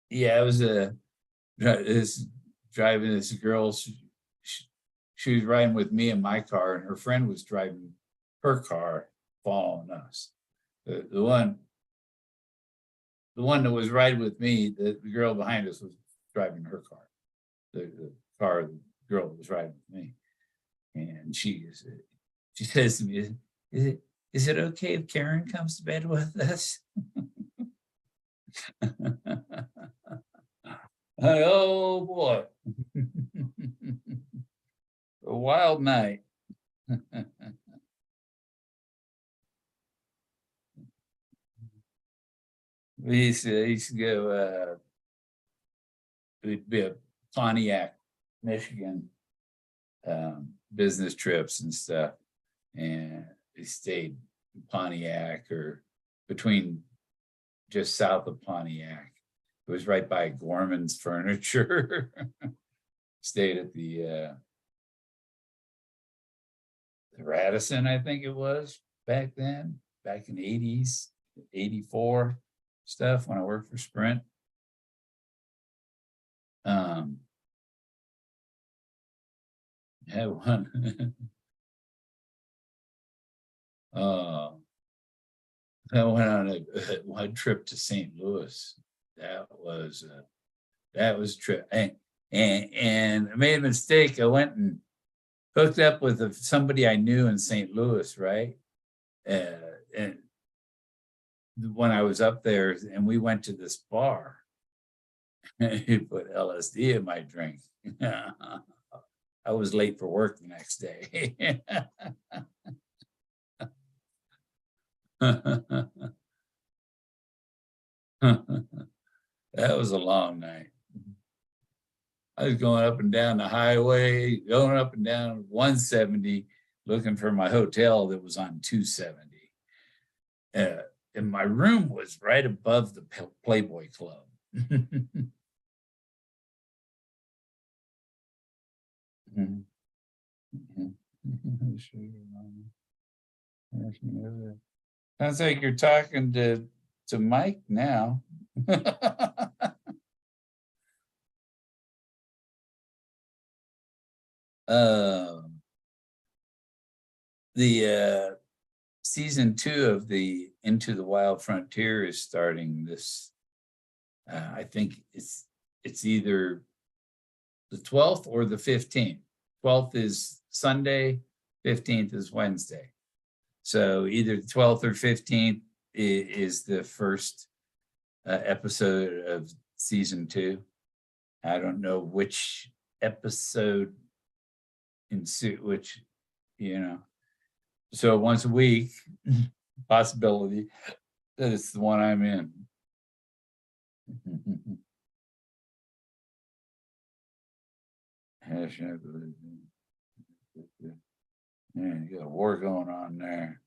yeah. I was driving this girl. She was riding with me in my car, and her friend was driving her car, following us. The one that was riding with me, the girl behind us was driving her car. The car, the girl that was riding with me, and she says to me, "Is it okay if Karen comes to bed with us?" Oh boy. A wild night. I used to go, it'd be a Pontiac, Michigan, business trips and stuff. And we stayed in Pontiac, or between, just south of Pontiac. It was right by Gorman's Furniture. Stayed at the Radisson, I think it was back then, back in the 80s, 84 stuff when I worked for Sprint. Had one. I went on one trip to St. Louis. That was trip. and I made a mistake. I went and hooked up with somebody I knew in St. Louis, right? And when I was up there, and we went to this bar, he put LSD in my drink. I was late for work the next day. That was a long night. I was going up and down the highway, going up and down 170, looking for my hotel that was on 270. And my room was right above the Playboy Club. Sounds like you're talking to Mike now. The season 2 of the Into the Wild Frontier is starting this. I think it's either the 12th or the 15th. 12th is Sunday, 15th is Wednesday. So either the 12th or 15th is the first episode of season 2. I don't know which episode which, so once a week, possibility that it's the one I'm in. Yeah, you got a war going on there.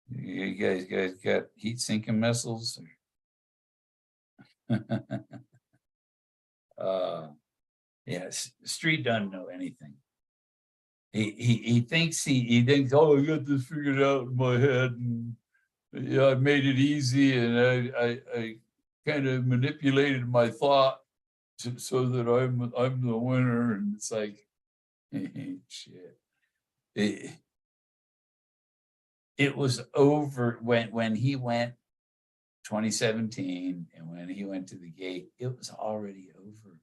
You guys got heat sinking missiles? Yes, Street doesn't know anything. He thinks he thinks, oh, I got this figured out in my head, and yeah, I made it easy, and I kind of manipulated my thought so that I'm the winner. And it's like, shit. It was over when he went 2017, and when he went to the gate, it was already over.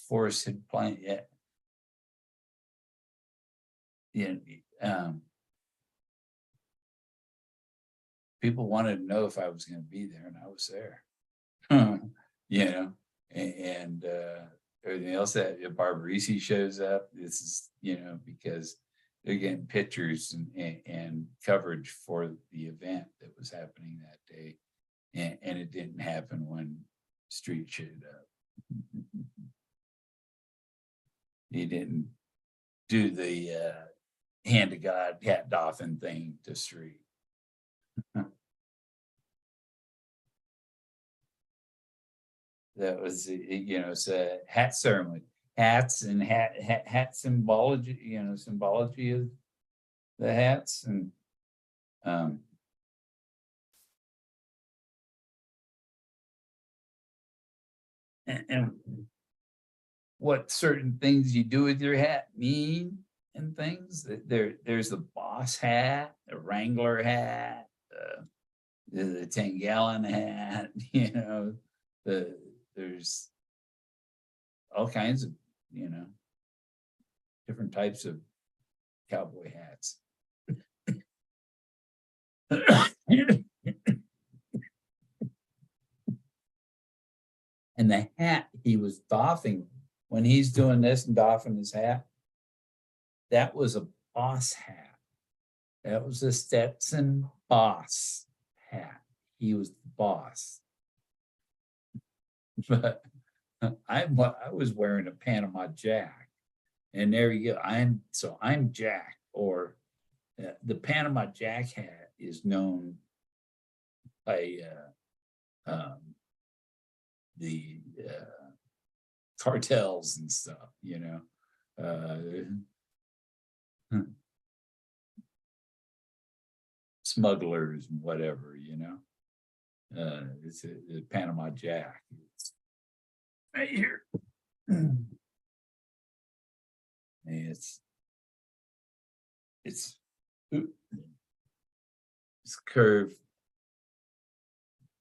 Forrest had planned, people wanted to know if I was going to be there, and I was there. And everything else that Barbarisi shows up, this is, because they're getting pictures and coverage for the event that was happening that day. And it didn't happen when Street showed up. He didn't do the hand of God, hat doffing thing to Street. That was, it's a hat ceremony, hats and hat symbology, symbology of the hats, and and what certain things you do with your hat mean, and things. There's the boss hat, the Wrangler hat, the 10-gallon hat, there's all kinds of, different types of cowboy hats. And the hat he was doffing when he's doing this and doffing his hat, that was a boss hat. That was a Stetson boss hat. He was the boss. But I was wearing a Panama Jack, and there you go. I'm Jack, or the Panama Jack hat is known by the cartels and stuff, smugglers and whatever, it's a Panama Jack. It's right here. It's curved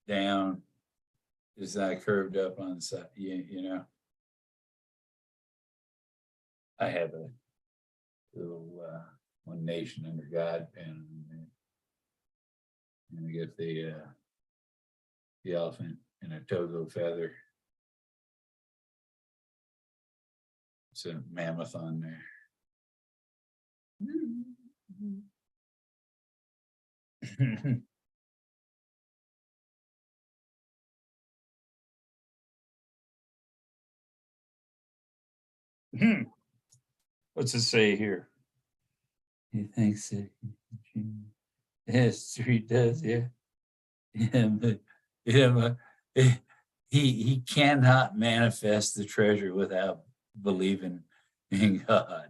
down. It's not curved up on the side, you know. I have a little One Nation Under God pen, and I get the elephant and a Togo feather. It's a mammoth on there. What's it say here? He thinks that history does, yeah. Yeah, but, he cannot manifest the treasure without believing in God.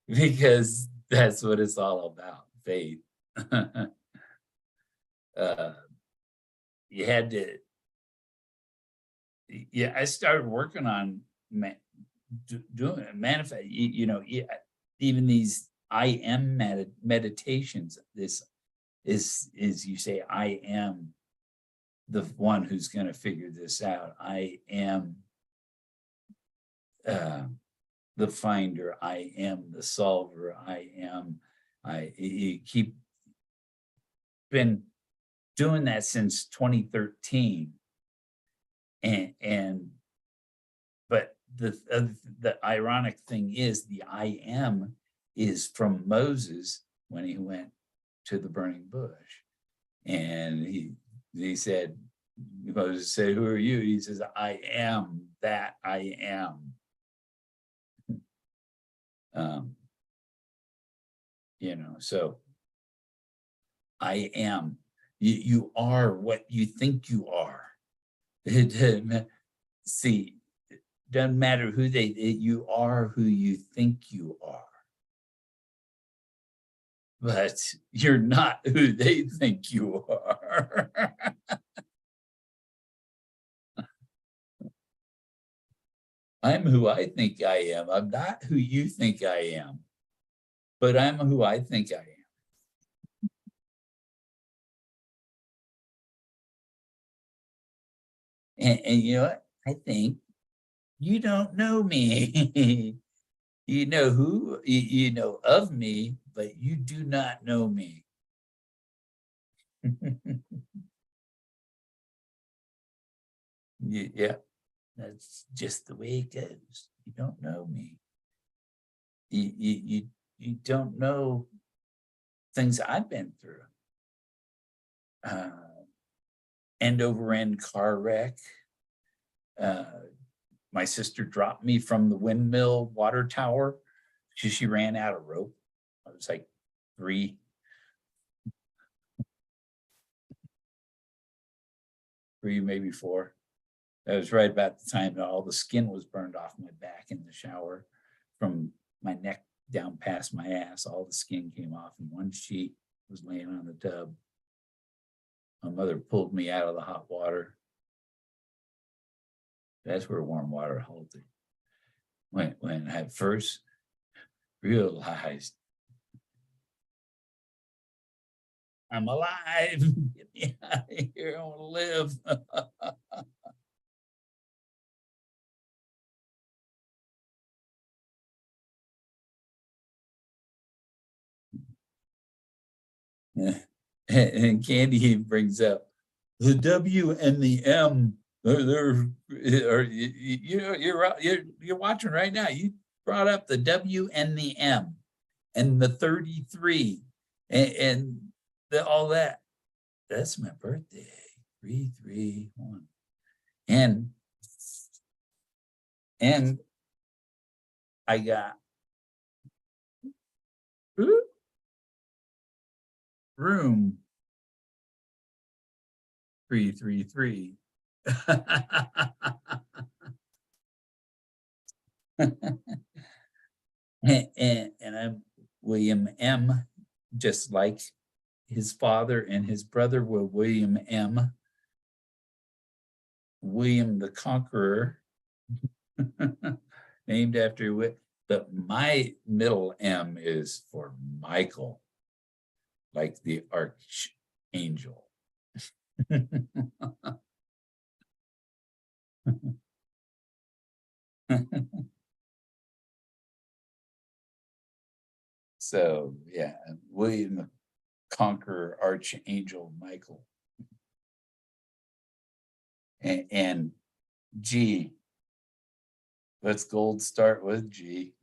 Because that's what it's all about, faith. You had to, yeah, I started working on doing it, manifest, you know, even these I am meditations. This is you say, I am the one who's going to figure this out. I am the finder. I am the solver. You keep been doing that since 2013. But the ironic thing is the I am is from Moses when he went to the burning bush. And he said, Moses said, who are you? He says, I am that I am. You know, so I am. You are what you think you are. See, it doesn't matter who you are who you think you are. But you're not who they think you are. I'm who I think I am. I'm not who you think I am, but I'm who I think I am. And you know what? I think you don't know me. You know who, you know of me, but you do not know me. Yeah, that's just the way it goes. You don't know me. You don't know things I've been through. End over end car wreck. My sister dropped me from the windmill water tower because she ran out of rope. I was like 3, maybe 4. That was right about the time that all the skin was burned off my back in the shower from my neck down past my ass. All the skin came off, and one sheet was laying on the tub. My mother pulled me out of the hot water. That's where warm water halted. When I first realized I'm alive, get me out of here, I want to live. And Candy brings up the W and the M. They're you know, you're watching right now. You brought up the W and the M and the 33 and all that. That's my birthday, 331. And I got room 333. and I'm William M, just like his father and his brother were William M. William the Conqueror, named after, but my middle M is for Michael, like the archangel. So yeah, William the Conqueror, Archangel Michael, and G. Let's gold start with G.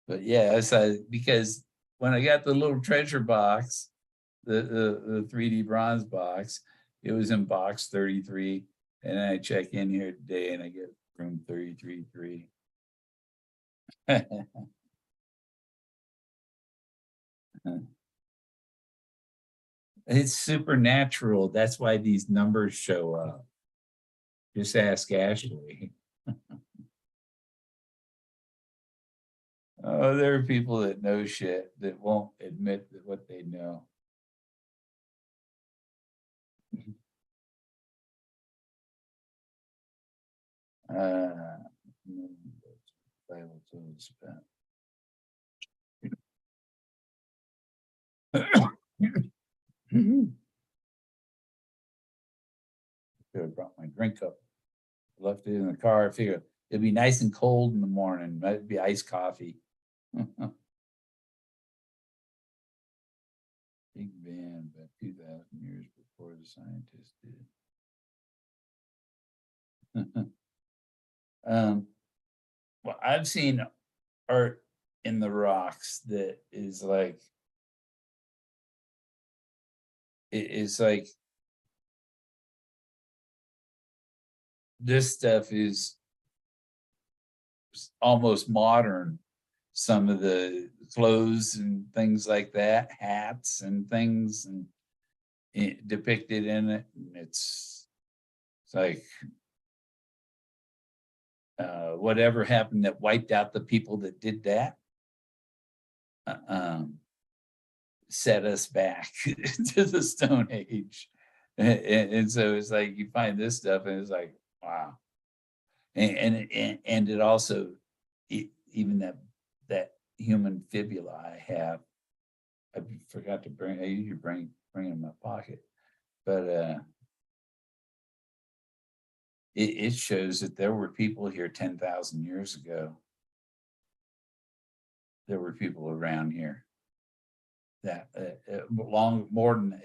But yeah, so because when I got the little treasure box, the 3D bronze box, it was in box 33. And I check in here today and I get room 33.3. It's supernatural. That's why these numbers show up. Just ask Ashley. Oh, there are people that know shit that won't admit that what they know. Bible told us about. Could have brought my drink up. Left it in the car. I figured it'd be nice and cold in the morning. That'd be iced coffee. Big Bang, about 2,000 years before the scientists did. Well, I've seen art in the rocks that is like, it is like, this stuff is almost modern. Some of the clothes and things like that, hats and things, and depicted in it. And it's like, whatever happened that wiped out the people that did that, set us back to the Stone Age. And so it's like you find this stuff and it's like, wow. And it also, even that human fibula I have, I forgot to bring, I usually bring in my pocket, but it shows that there were people here 10,000 years ago. There were people around here that long more than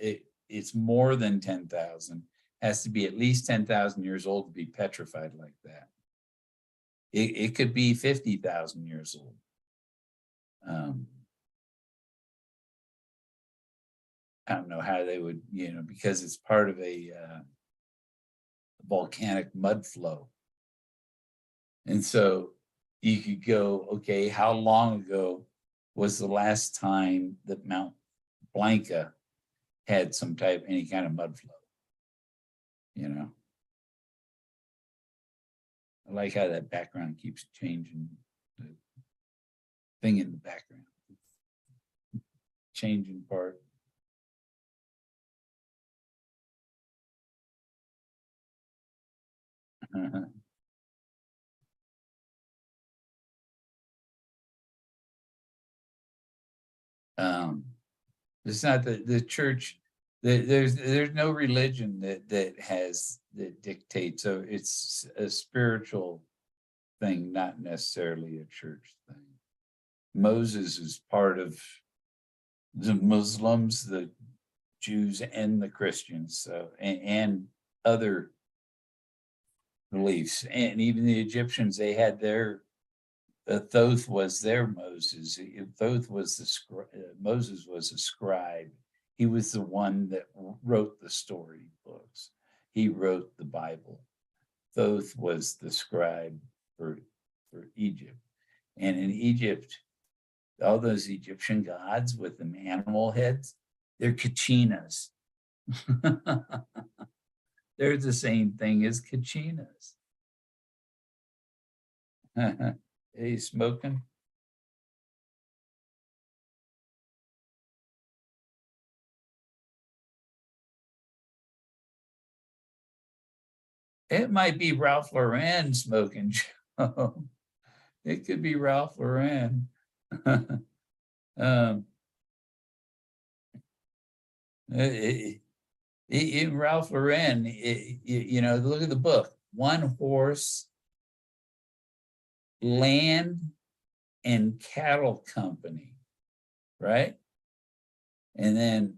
it's more than 10,000. Has to be at least 10,000 years old to be petrified like that. It could be 50,000 years old. I don't know how they would, because it's part of a volcanic mud flow. And so you could go, okay, how long ago was the last time that Mount Blanca had any kind of mud flow? I like how that background keeps changing. The thing in the background, changing part. It's not the church. There's no religion that dictates. So it's a spiritual thing, not necessarily a church thing. Moses is part of the Muslims, the Jews, and the Christians, so and other beliefs, and even the Egyptians. They had their Thoth was their Moses. Thoth was Moses was a scribe. He was the one that wrote the story books. He wrote the Bible. Thoth was the scribe for Egypt. And in Egypt, all those Egyptian gods with them animal heads, they're kachinas. They're the same thing as kachinas. Hey, smoking? It might be Ralph Lauren smoking, Joe. It could be Ralph Lauren. um, Ralph Lauren, you know, look at the book, One Horse Land and Cattle Company, right? And then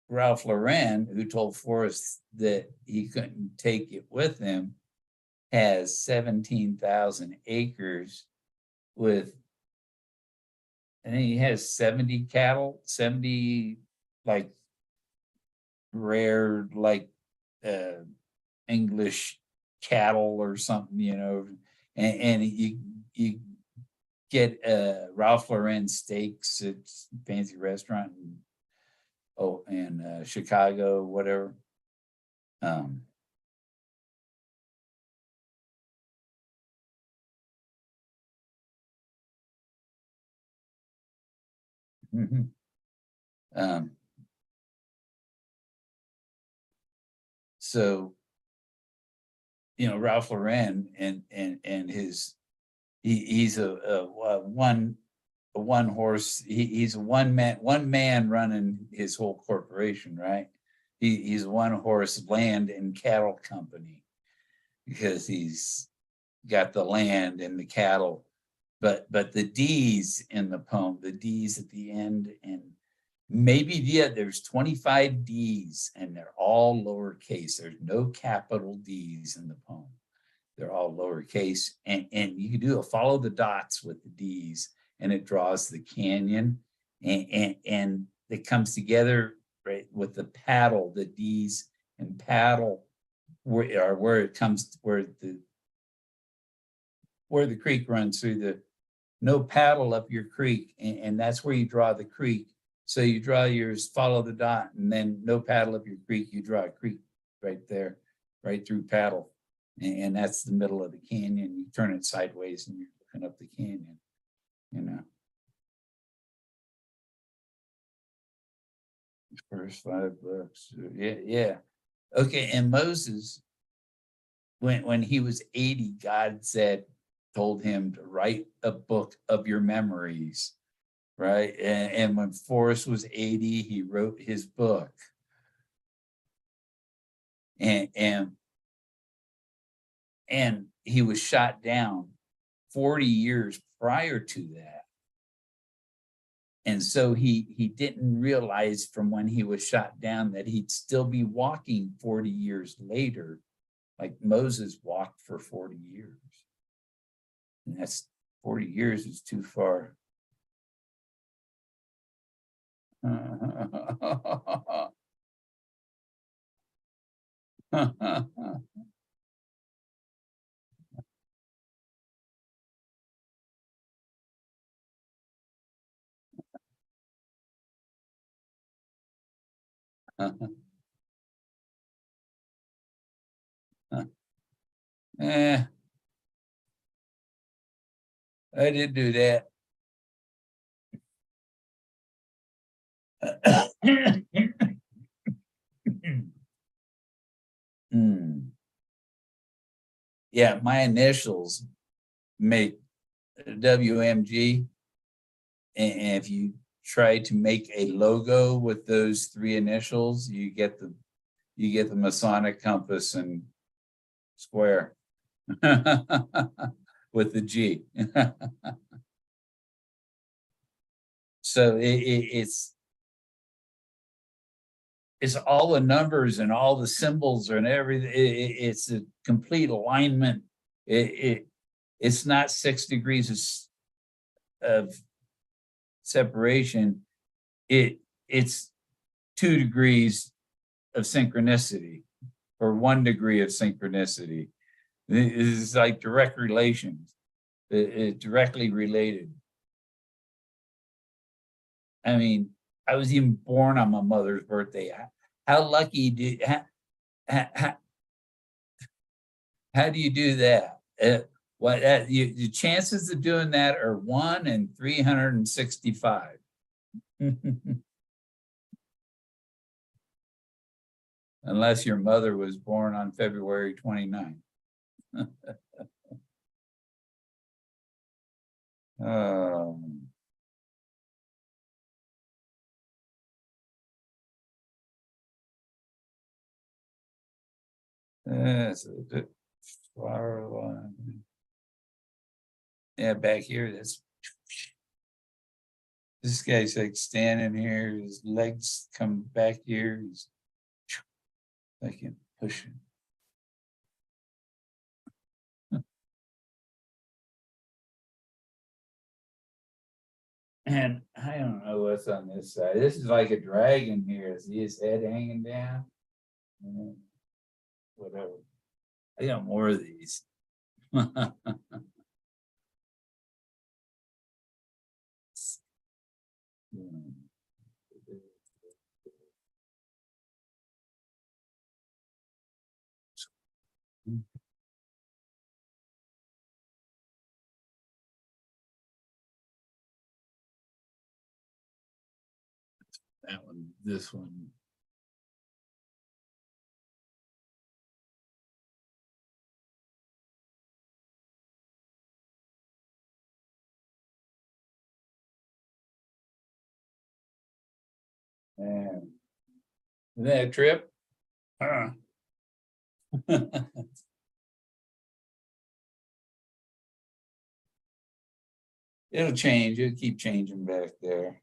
Ralph Lauren, who told Forrest that he couldn't take it with him, has 17,000 acres with, I think he has 70 cattle, 70 like rare, like English cattle or something, you know, and you get Ralph Lauren steaks at fancy restaurant in Chicago, whatever. um, so you know, Ralph Lauren and his he's a one horse, he's a one man running his whole corporation, right? He's a one horse land and cattle company because he's got the land and the cattle, but the D's in the poem, the D's at the end, and maybe, yeah, there's 25 D's and they're all lowercase. There's no capital D's in the poem. They're all lowercase, and you can do a follow the dots with the D's, and it draws the canyon, and it comes together right with the paddle, the D's and paddle, where it comes, where the creek runs through, the no paddle up your creek, and that's where you draw the creek. So you draw yours, follow the dot, and then no paddle up your creek, you draw a creek right there, right through paddle. And that's the middle of the canyon. You turn it sideways and you're looking up the canyon, you know. First 5 books. Yeah. Okay, and Moses, when he was 80, God told him to write a book of your memories, right? And when Forrest was 80, he wrote his book. And he was shot down 40 years prior to that. And so he didn't realize from when he was shot down that he'd still be walking 40 years later, like Moses walked for 40 years. And that's 40 years is too far. I didn't do that. Yeah, my initials make WMG, and if you try to make a logo with those 3 initials, you get the Masonic compass and square with the G. So it's all the numbers and all the symbols and everything. It's a complete alignment. It's not 6 degrees of separation. It's 2 degrees of synchronicity, or 1 degree of synchronicity. It's like direct relations. It's directly related. I mean, I was even born on my mother's birthday. How lucky how do you do that? The chances of doing that are 1 in 365. Unless your mother was born on February 29th. Um, that's a good flower line. Yeah, back here, that's this guy's like standing here, his legs come back here, he's like him pushing. And I don't know what's on this side. This is like a dragon here. See his head hanging down? Whatever. I got more of these. That one, this one. And that trip. It'll change. It'll keep changing back there.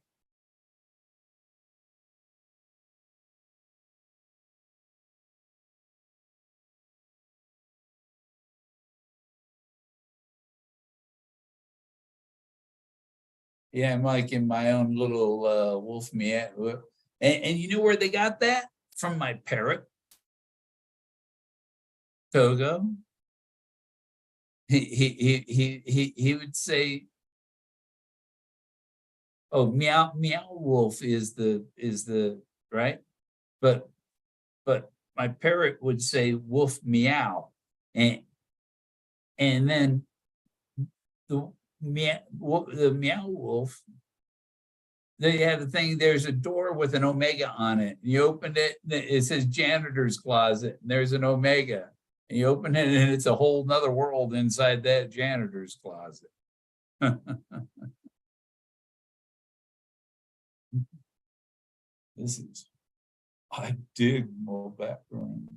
Yeah, I'm like in my own little wolf meow. And you know where they got that? From my parrot, Togo. He would say, oh, meow meow wolf is the right, but my parrot would say wolf meow, and then the meow wolf, they have the thing, there's a door with an omega on it. You open it, it says janitor's closet, and there's an omega. And you open it, and it's a whole nother world inside that janitor's closet. This is, I dig more background.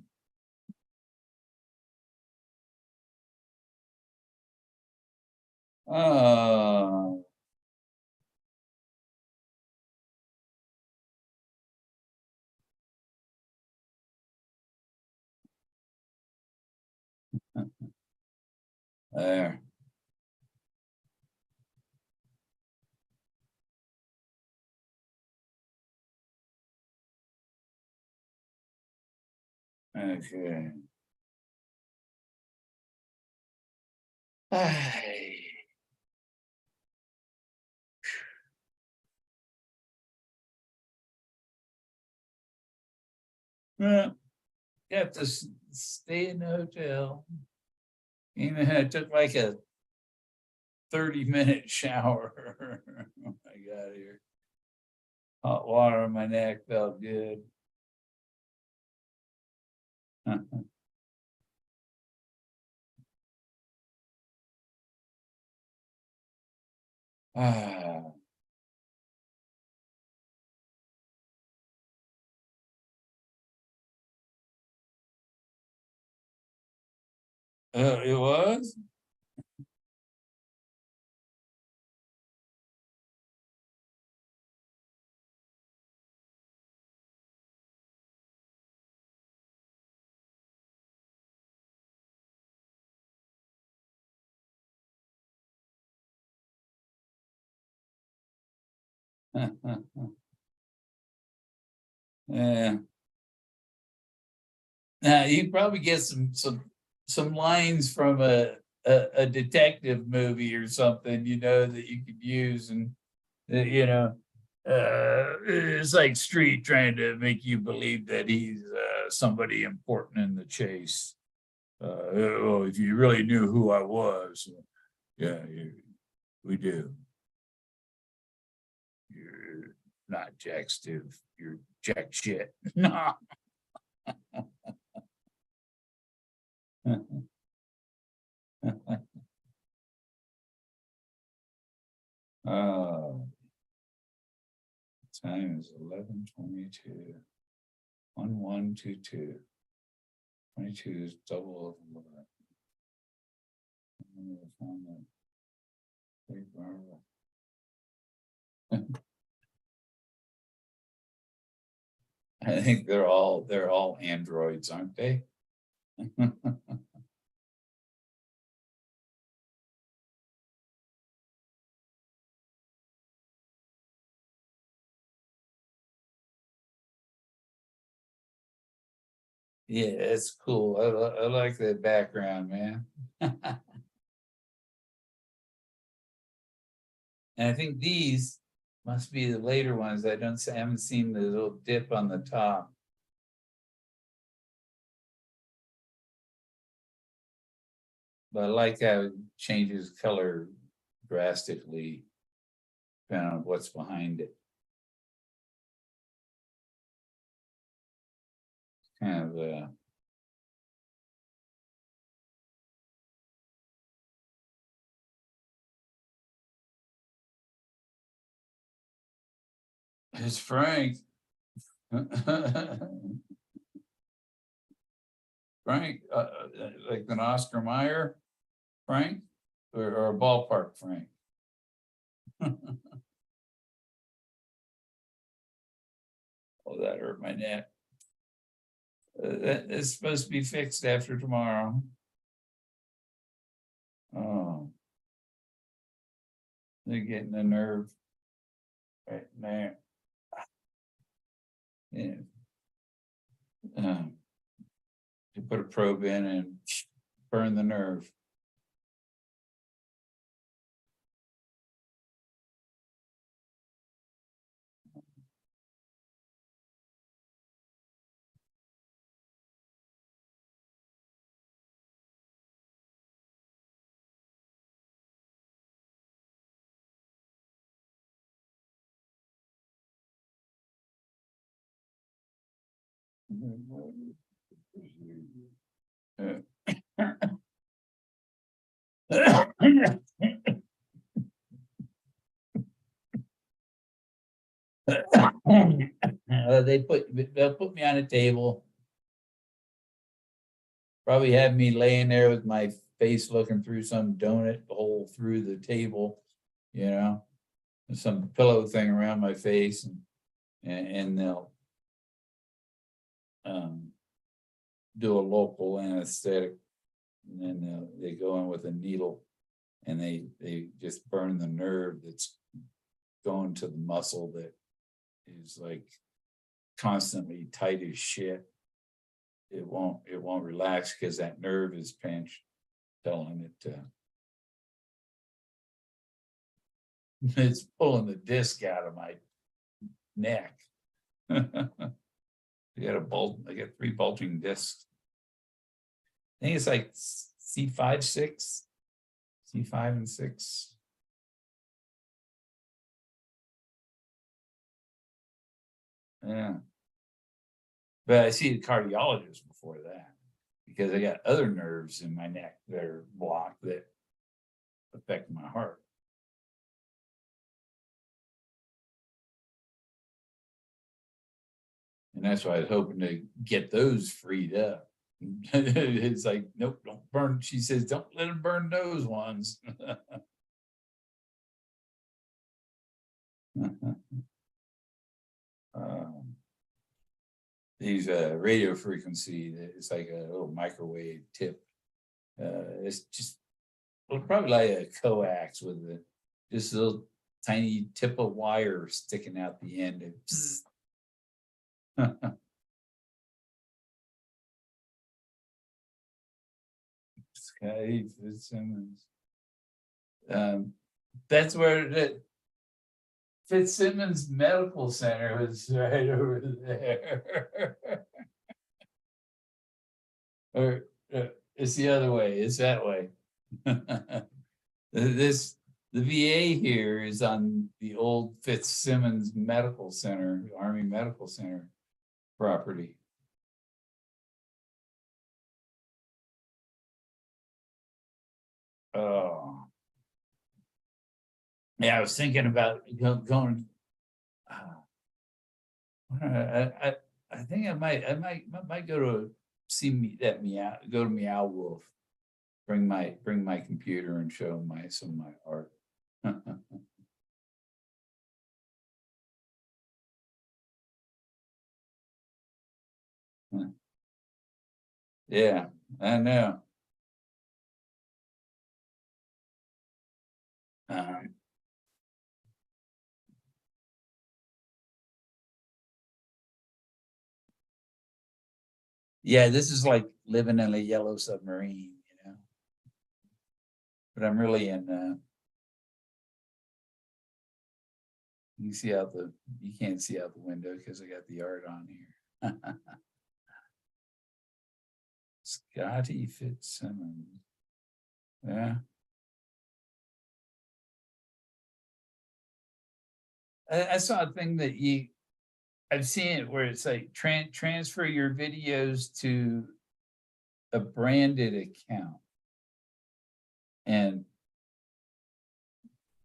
There. Okay. Well, you have to stay in the hotel. Even I took like a 30-minute shower. I got here. Hot water on my neck felt good. Ah, it was? Yeah. Now you probably get some lines from a detective movie or something, you know, that you could use, and you know, it's like Street trying to make you believe that he's somebody important in the chase. Oh, if you really knew who I was, yeah, we do. You're not Jack Stoof. You're Jack shit. No. Time is 11:22. 1122. 22 is double of 11. I'm gonna find that big marble. I think they're all androids, aren't they? Yeah, it's cool. I like the background, man. And I think these must be the later ones. I haven't seen the little dip on the top. But I like how it changes color drastically depending on what's behind it. Kind of it's Frank. Frank, like an Oscar Mayer Frank, or a ballpark Frank. Oh, that hurt my neck. That is supposed to be fixed after tomorrow. Oh, they're getting a nerve right there. Yeah. You put a probe in and burn the nerve. They'll put me on a table. Probably have me laying there with my face looking through some donut hole through the table, you know, and some pillow thing around my face, and they'll do a local anesthetic, and then they go in with a needle, and they just burn the nerve that's going to the muscle that is like constantly tight as shit. It won't relax because that nerve is pinched, telling it it's pulling the disc out of my neck. I got 3 bulging discs. I think it's like C5, 6, C5 and 6. Yeah. But I see the cardiologist before that because I got other nerves in my neck that are blocked that affect my heart. And that's why I was hoping to get those freed up. It's like, nope, don't burn. She says, don't let them burn those ones. These radio frequency, it's like a little microwave tip. It's just probably like a coax with just a little tiny tip of wire sticking out the end. Okay, Fitzsimmons. That's where the Fitzsimmons Medical Center is, right over there. Or it's the other way. It's that way. The VA here is on the old Fitzsimmons Medical Center, Army Medical Center property. Oh, yeah. I was thinking about going. I think I might go to see me that meow go to Meow Wolf. Bring my computer and show some of my art. Yeah, I know. Um, yeah, this is like living in a yellow submarine, but I'm really in you see out the you can't see out the window because I got the art on here. Scotty Fitzsimmons. Yeah. I saw a thing that I've seen it where it's like transfer your videos to a branded account. And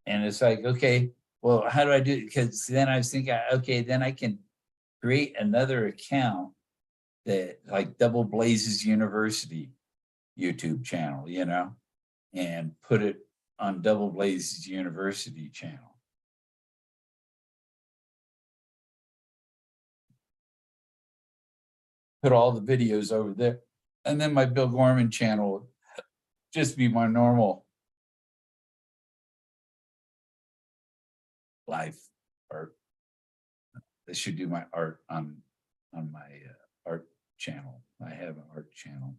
it's like, okay, well, how do I do it? Because then I was thinking, okay, then I can create another account that like Double Blazes University YouTube channel, and put it on Double Blazes University channel. Put all the videos over there. And then my Bill Gorman channel would just be my normal life art. I should do my art on my art channel. I have an art channel.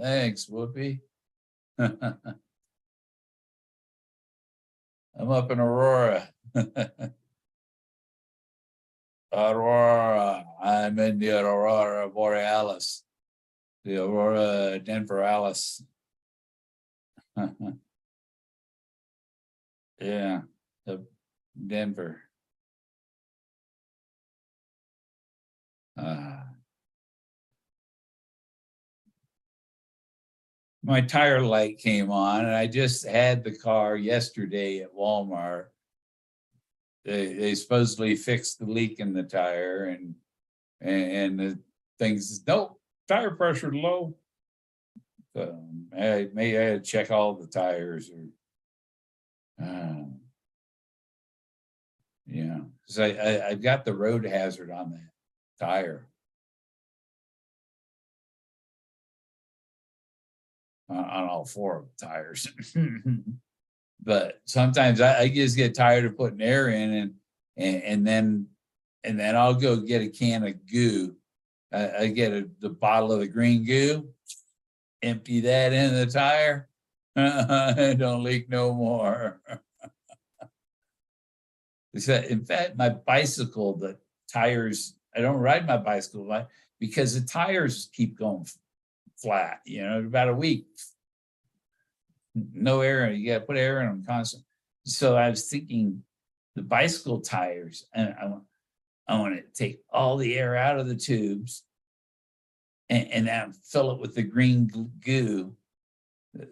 Thanks, Whoopi. I'm up in Aurora. Aurora. I'm in the Aurora Borealis, the Aurora Denveralis. Yeah, Denver. My tire light came on, and I just had the car yesterday at Walmart. They supposedly fixed the leak in the tire, and the things, nope, tire pressure low. Maybe I had to check all the tires, or because I've got the road hazard on that tire, on all four of the tires. But sometimes I just get tired of putting air in, and then I'll go get a can of goo. I get the bottle of the green goo, empty that in the tire. Don't leak no more. In fact, my bicycle, the tires, I don't ride my bicycle because the tires keep going flat, about a week. No air, you got to put air in them constantly. So I was thinking the bicycle tires, and I want to take all the air out of the tubes and then fill it with the green goo,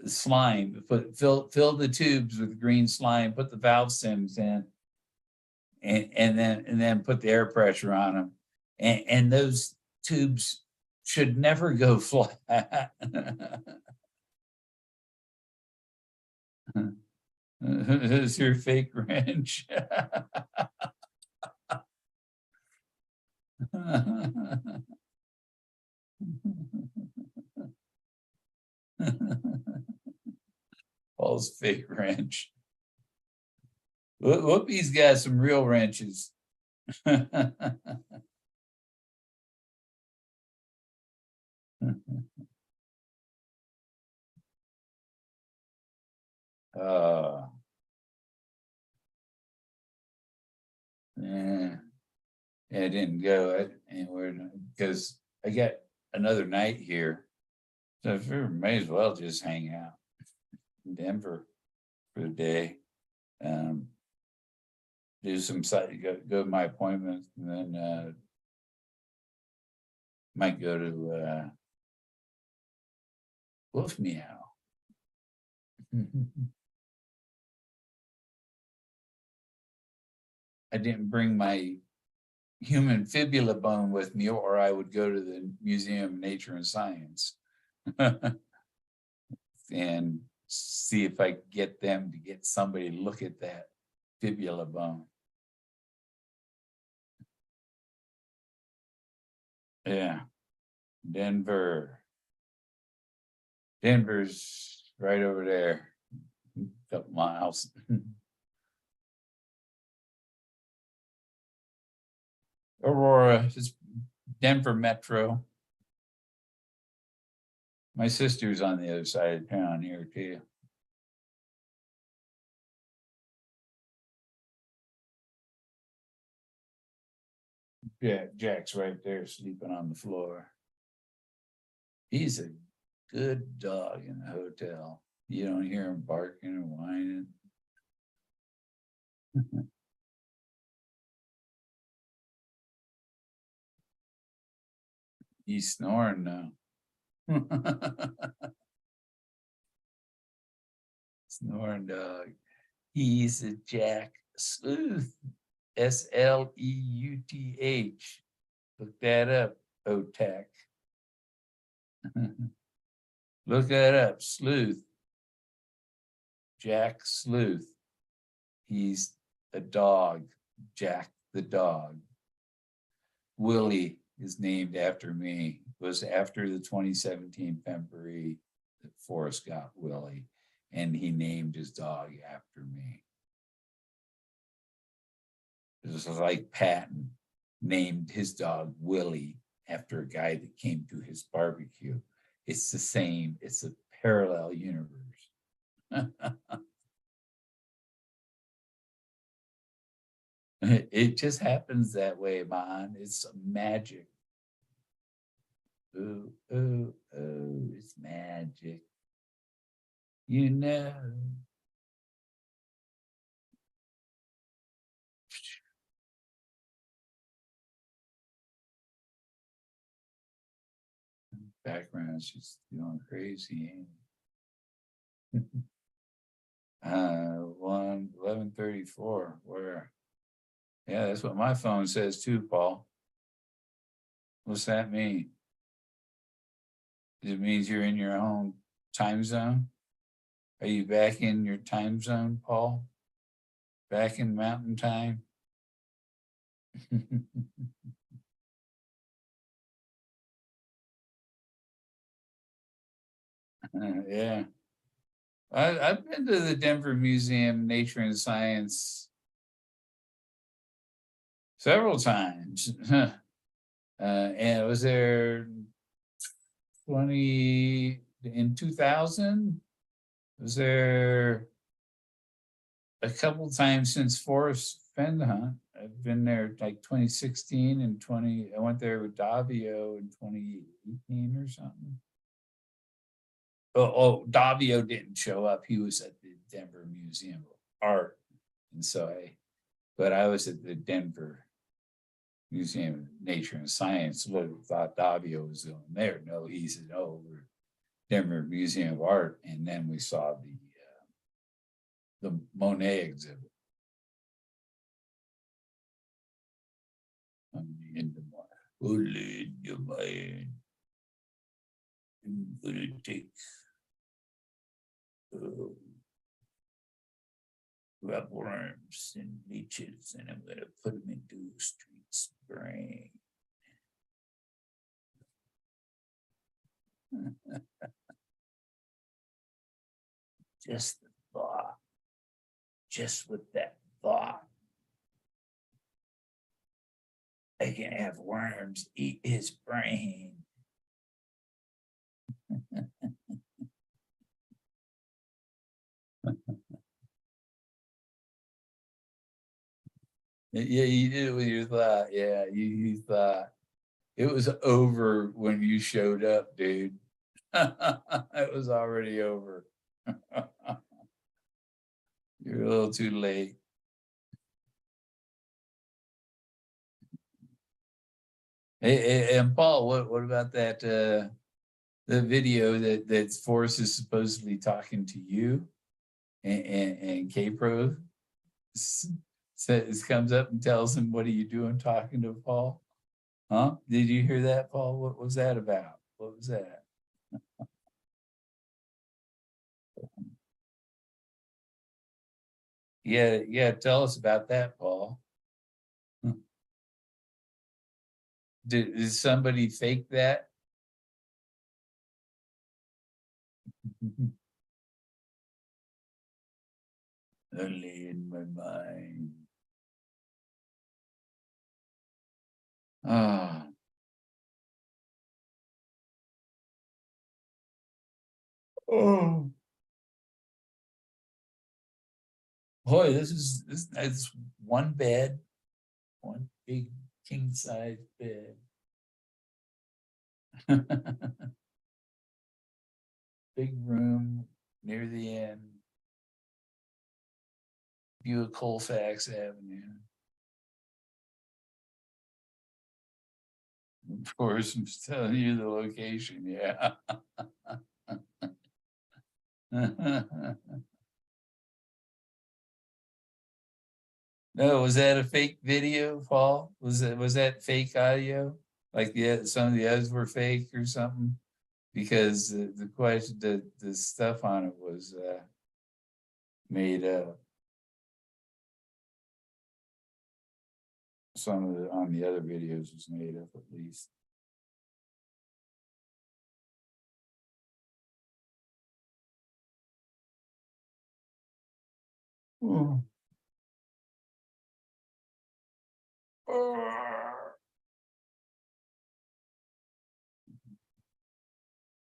slime, fill the tubes with green slime, put the valve stems in, and then put the air pressure on them. And those tubes should never go flat. Is your fake wrench? Paul's fake wrench. Whoopi's got some real wrenches. Yeah, it didn't go anywhere because I got another night here. So I may as well just hang out in Denver for the day. Do some go to my appointment, and then might go to Wolf Meow. I didn't bring my human fibula bone with me, or I would go to the Museum of Nature and Science and see if I could get them to get somebody to look at that fibula bone. Yeah, Denver. Denver's right over there, a couple miles. Aurora, it's Denver Metro. My sister's on the other side of town here too. Yeah, Jack's right there sleeping on the floor. He's a good dog in the hotel. You don't hear him barking or whining. He's snoring now. Snoring dog. He's a Jack Sleuth. Sleuth. Look that up, OTAC. Look that up, Sleuth. Jack Sleuth. He's a dog, Jack the dog. Willie is named after me. It was after the 2017 Pembury that Forrest got Willie, and he named his dog after me. It was like Patton named his dog Willie after a guy that came to his barbecue. It's the same, it's a parallel universe. It just happens that way, man. It's magic. Oh, oh, oh, it's magic. You know. Background, she's going crazy. 11:34. Where? Yeah, that's what my phone says too, Paul. What's that mean? It means you're in your own time zone? Are you back in your time zone, Paul? Back in mountain time? Yeah. I've been to the Denver Museum of Nature and Science several times. And I was there in 2000. I was there a couple times since Forrest Fenn hunt. I've been there like 2016 and 20. I went there with Davio in 2018 or something. Oh, Davio didn't show up. He was at the Denver Museum of Art. And so but I was at the Denver Museum of Nature and Science. Thought Davio was going there. No, he said, oh, we're Denver Museum of Art. And then we saw the Monet exhibit. On the end of my, I'm gonna take rubworms and leeches, and I'm gonna put them into street spraying. Just the thought, just with that thought, I can have worms eat his brain. Yeah, you did it with your thought. Yeah, you thought it was over when you showed up, dude. It was already over. You're a little too late. Hey, and Paul, what about that the video that Forrest is supposedly talking to you and K-Pro says, comes up and tells him, "What are you doing talking to Paul?" Huh? Did you hear that, Paul? What was that about? What was that? Yeah, yeah. Tell us about that, Paul. Did somebody fake that? Only in my mind. Ah, oh, boy, this is one bed, one big king size bed. Big room near the end. View of Colfax Avenue. Of course, I'm telling you the location. Yeah. No, was that a fake video, Paul? Was that fake audio? Like some of the others were fake or something? Because the question, the stuff on it was made up. Some of the on the other videos was made up at least. Oh.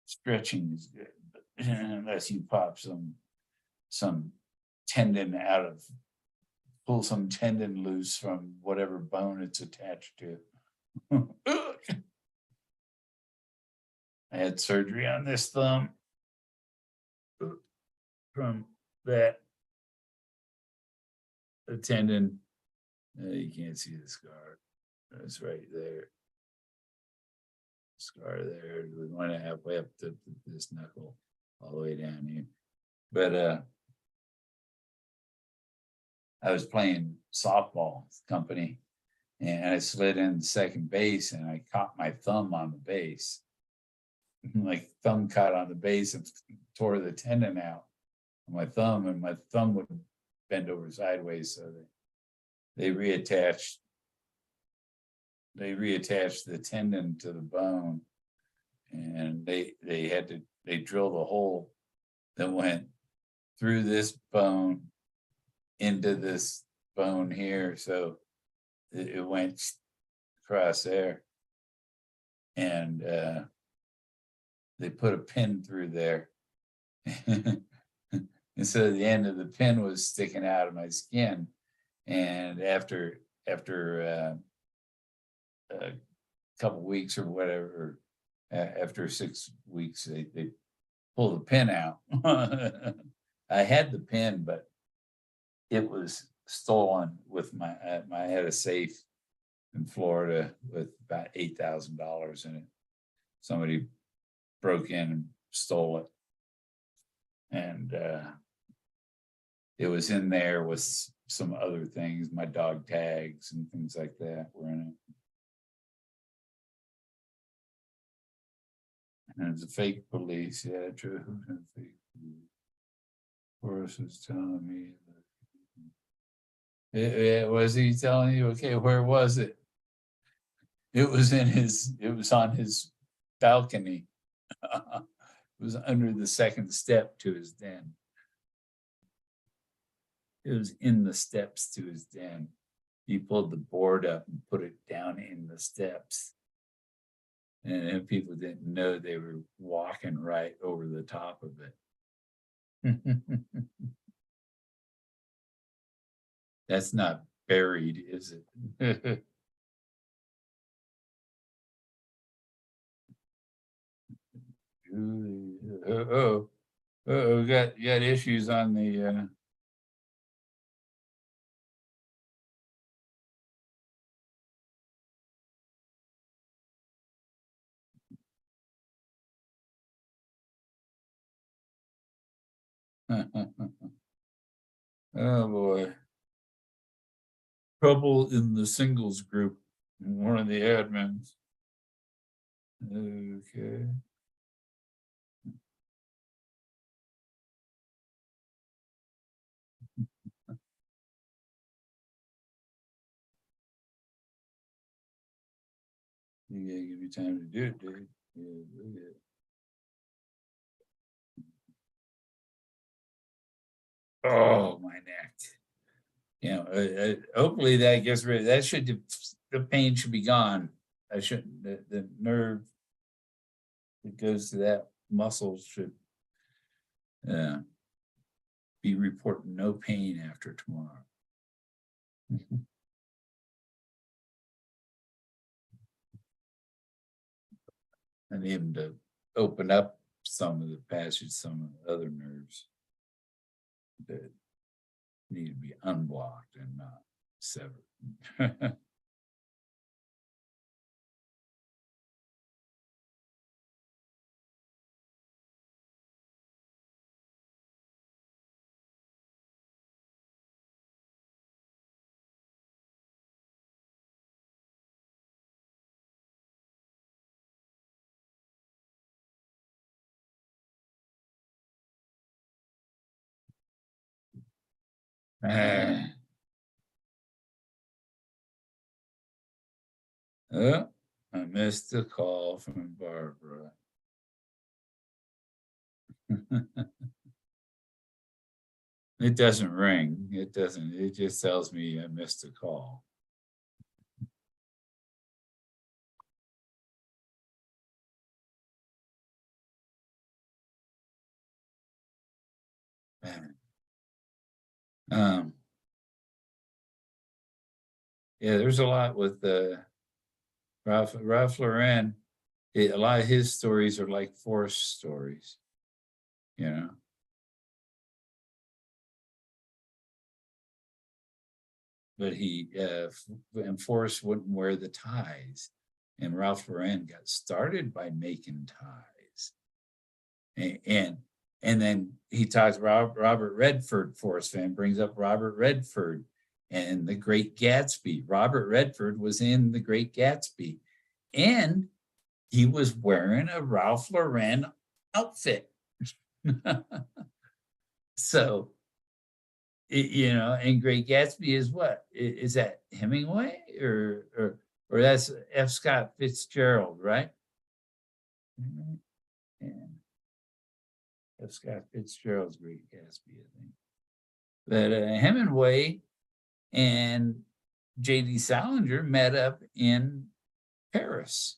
Stretching is good, but unless you pop some tendon out of, pull some tendon loose from whatever bone it's attached to. I had surgery on this thumb from that, the tendon. You can't see the scar. It's right there. Scar there. We went halfway up to this knuckle, all the way down here. But I was playing softball company, and I slid in second base, and I caught my thumb on the base. My thumb caught on the base and tore the tendon out of my thumb, and my thumb would bend over sideways, so they reattached the tendon to the bone, and they drilled a hole that went through this bone into this bone here, so it went across there, and they put a pin through there. And so the end of the pin was sticking out of my skin, and after a couple weeks or whatever, after 6 weeks, they pulled the pin out. I had the pin, but it was stolen with I had a safe in Florida with about $8,000 in it. Somebody broke in and stole it, and it was in there with some other things. My dog tags and things like that were in it. And it's a fake police. Yeah, true. Fake police. Forrest was telling me. Was he telling you? Okay, where was it? It was on his balcony. It was under the second step to his den. It was in the steps to his den. He pulled the board up and put it down in the steps. And people didn't know they were walking right over the top of it. That's not buried, is it? We got issues on the oh boy. trouble in the singles group, one of the admins. Okay. You gotta give me time to do it, dude. Yeah, look at it. Oh, my neck. You know, hopefully that gets rid. That should, the pain should be gone. I shouldn't. The nerve that goes to that muscle should be reporting no pain after tomorrow. I need him to open up some of the passage, some of the other nerves that need to be unblocked and not severed. Oh, I missed a call from Barbara. It doesn't ring. It doesn't. It just tells me I missed a call. Um, yeah, there's a lot with Ralph Lauren. A lot of his stories are like Forrest stories, you know. But and Forrest wouldn't wear the ties, and Ralph Lauren got started by making ties, and then he talks about Robert Redford. Forrest Fenn brings up Robert Redford and The Great Gatsby. Robert Redford was in The Great Gatsby, and he was wearing a Ralph Lauren outfit. So, you know, and Great Gatsby is what? Is that Hemingway or that's F. Scott Fitzgerald, right? And F. Scott Fitzgerald's Great Gatsby, I think. But Hemingway and J.D. Salinger met up in Paris.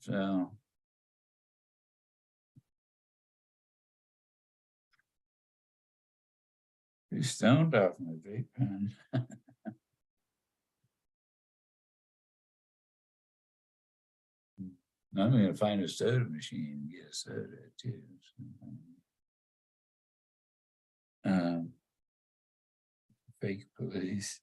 So he stoned off my vape pen. I'm going to find a soda machine and get a soda too. Fake police.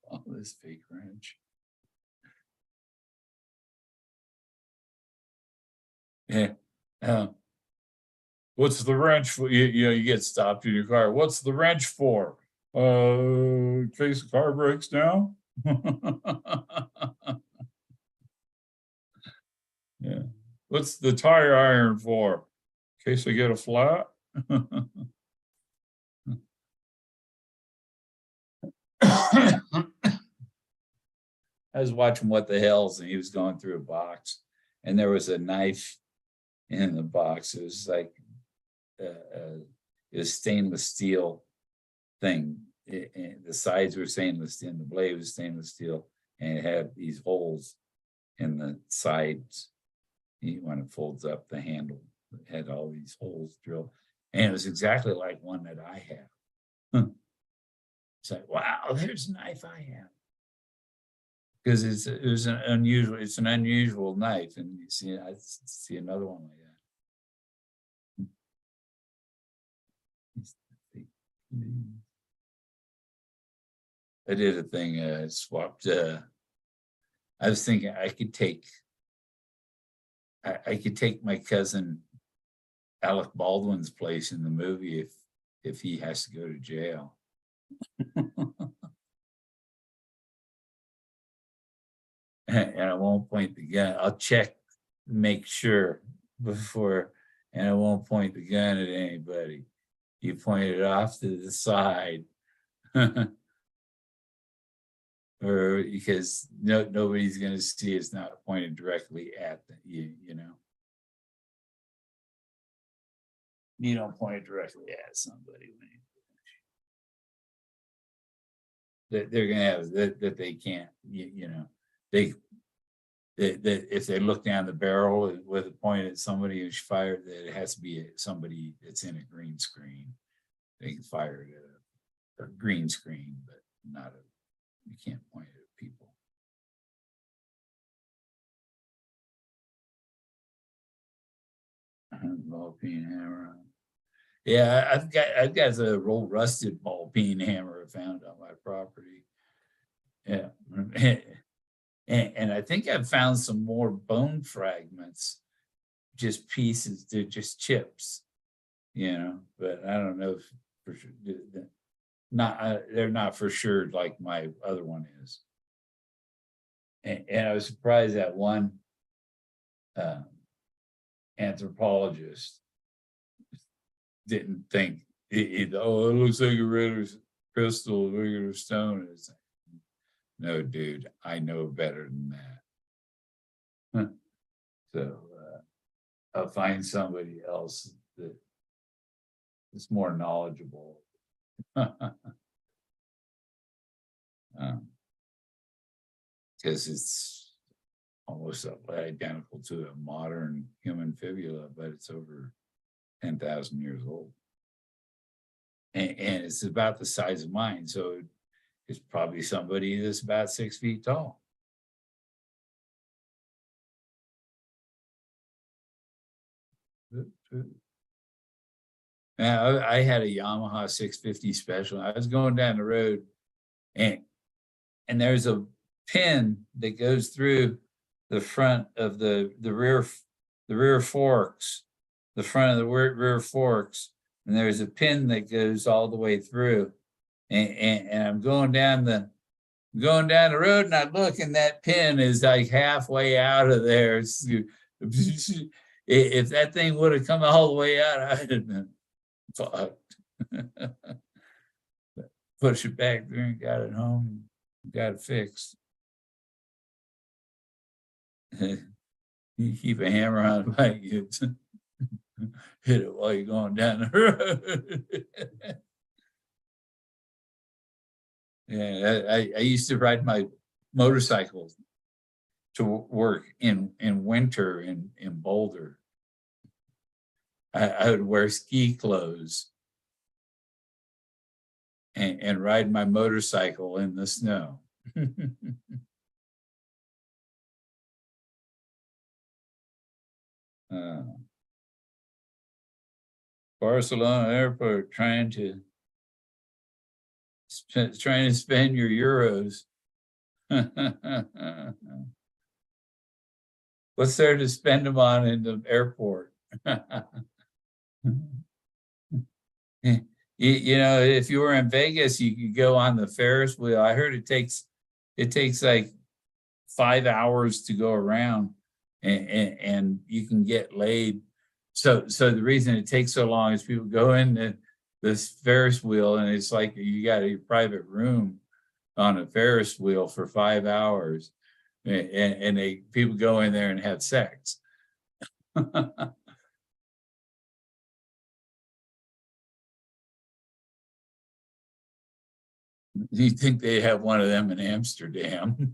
All this fake wrench. Yeah. What's the wrench for? You know, you get stopped in your car. What's the wrench for? In case the car breaks down. Yeah. What's the tire iron for? In case I get a flat. I was watching What the Hells, and he was going through a box, and there was a knife in the box. It was like it was stainless steel thing. The sides were stainless steel, and the blade was stainless steel, and it had these holes in the sides. When it folds up, the handle had all these holes drilled, and it was exactly like one that I have. It's like, wow, there's a knife I have. Because it's an unusual knife, and you see, I see another one like that. I did a thing, swapped, I was thinking I could take my cousin Alec Baldwin's place in the movie if he has to go to jail. And I won't point the gun. I'll check, make sure before, and I won't point the gun at anybody. You point it off to the side. Or because nobody's going to see it's not pointed directly at you, You don't point it directly at somebody when they're going to have that they can't, that if they look down the barrel with a point at somebody who's fired, that it has to be somebody that's in a green screen. They can fire it at a green screen, but you can't point it at people. Ball peen hammer. Yeah, I've got a roll rusted ball peen hammer I found on my property. Yeah. And I think I've found some more bone fragments, just pieces, they're just chips, but I don't know if for sure, they're not for sure like my other one is. And I was surprised that one anthropologist didn't think, it looks like a red crystal, regular stone. It's like, no, dude, I know better than that. So I'll find somebody else that is more knowledgeable. Because it's almost identical to a modern human fibula, but it's over 10,000 years old. And it's about the size of mine. So it's probably somebody that's about 6 feet tall. Now, I had a Yamaha 650 special. I was going down the road and there's a pin that goes through the front of the rear forks, the front of the rear forks. And there's a pin that goes all the way through. And I'm going down the road and I look and that pin is like halfway out of there. If that thing would have come all the way out, I'd have been fucked. Push it back there and got it home, got it fixed. You keep a hammer on the bike, you hit it while you're going down the road. Yeah, I used to ride my motorcycle to work in winter in Boulder. I would wear ski clothes and ride my motorcycle in the snow. Barcelona airport trying to spend your euros. What's there to spend them on in the airport? If you were in Vegas, you could go on the Ferris wheel. I heard it takes like 5 hours to go around, and you can get laid. So the reason it takes so long is people go in this Ferris wheel, and it's like you got a private room on a Ferris wheel for 5 hours, and people go in there and have sex. You think they have one of them in Amsterdam?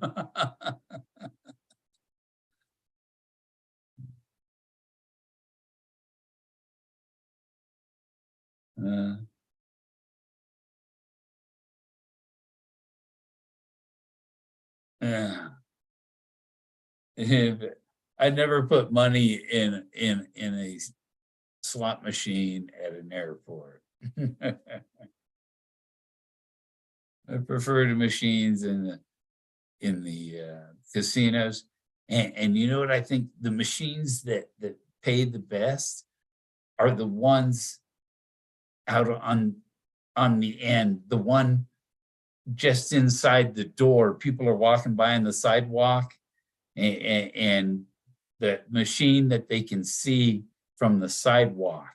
Yeah. I never put money in a slot machine at an airport. I prefer the machines in the casinos. And you know what I think? The machines that pay the best are the ones out on the end, the one just inside the door. People are walking by on the sidewalk, and the machine that they can see from the sidewalk.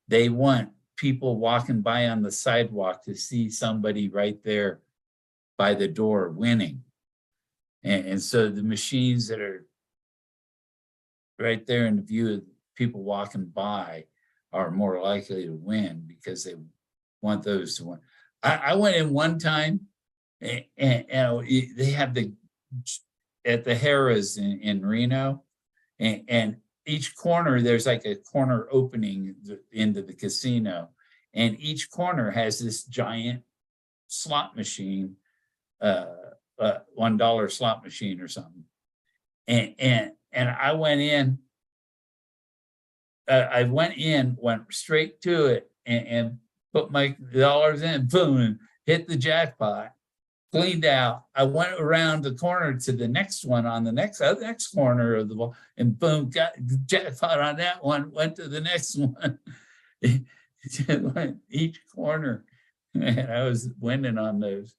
They want people walking by on the sidewalk to see somebody right there by the door winning. And so the machines that are right there in the view of people walking by are more likely to win because they want those to win. I went in one time, and they have at the Harrah's in Reno, and each corner there's like a corner opening into the casino, and each corner has this giant slot machine, $1 slot machine or something, and I went in. Went straight to it, and put my dollars in, boom, and hit the jackpot, cleaned out. I went around the corner to the next one on the next corner of the ball, and boom, got the jackpot on that one, went to the next one. Went each corner, and I was winning on those.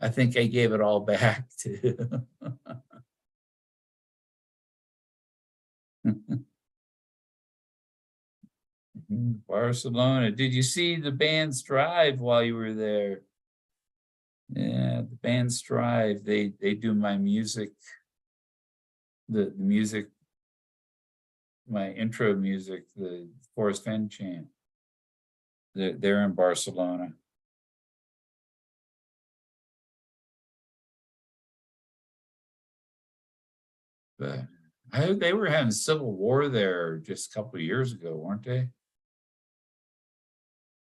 I think I gave it all back to. Barcelona. Did you see the band Strive while you were there? Yeah, the band Strive. They do my music, the music, my intro music, the Forrest Fenn chant. They're in Barcelona. But I heard they were having civil war there just a couple of years ago, weren't they?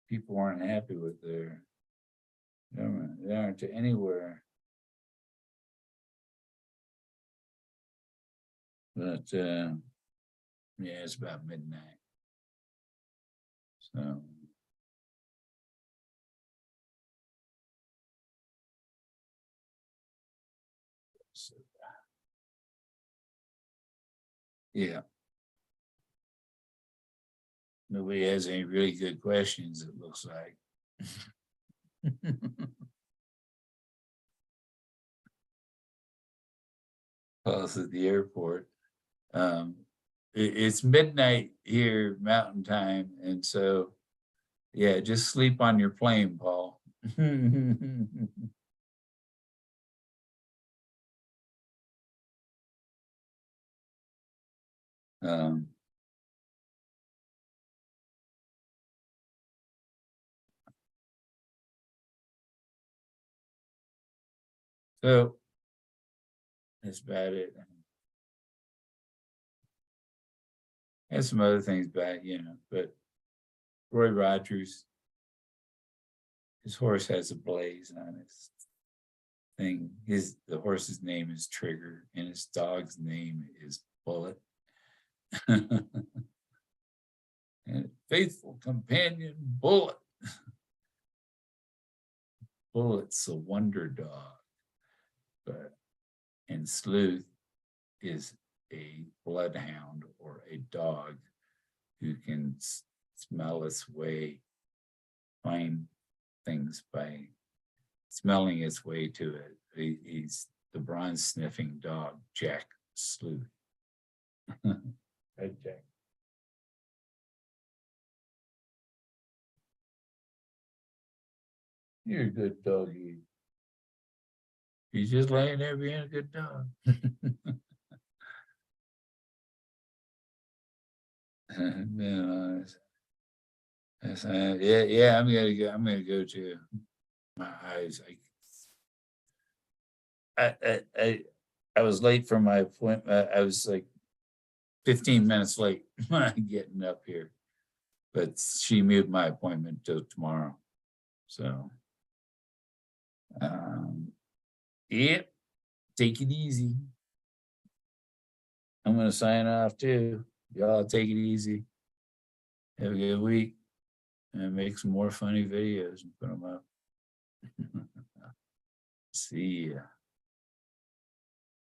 People weren't happy with their government. They aren't anywhere. But yeah, it's about midnight. So yeah. Nobody has any really good questions, it looks like. Us at the airport. It's midnight here, Mountain Time, and so yeah, just sleep on your plane, Paul. um, so that's about it. And some other things back, but Roy Rogers, his horse has a blaze on his thing. The horse's name is Trigger, and his dog's name is Bullet. And faithful companion Bullet. Bullet's a wonder dog, and Sleuth is a bloodhound or a dog who can smell its way, find things by smelling its way to it. He's the bronze sniffing dog, Jack Sleuth. Right, Jack. You're a good doggy. He's just laying there being a good dog. No, yeah, I'm gonna go too. My eyes, I was late for my appointment. I was like 15 minutes late getting up here, but she moved my appointment till tomorrow. So, yep, take it easy. I'm gonna sign off too. Y'all take it easy. Have a good week, and make some more funny videos and put them up. See ya.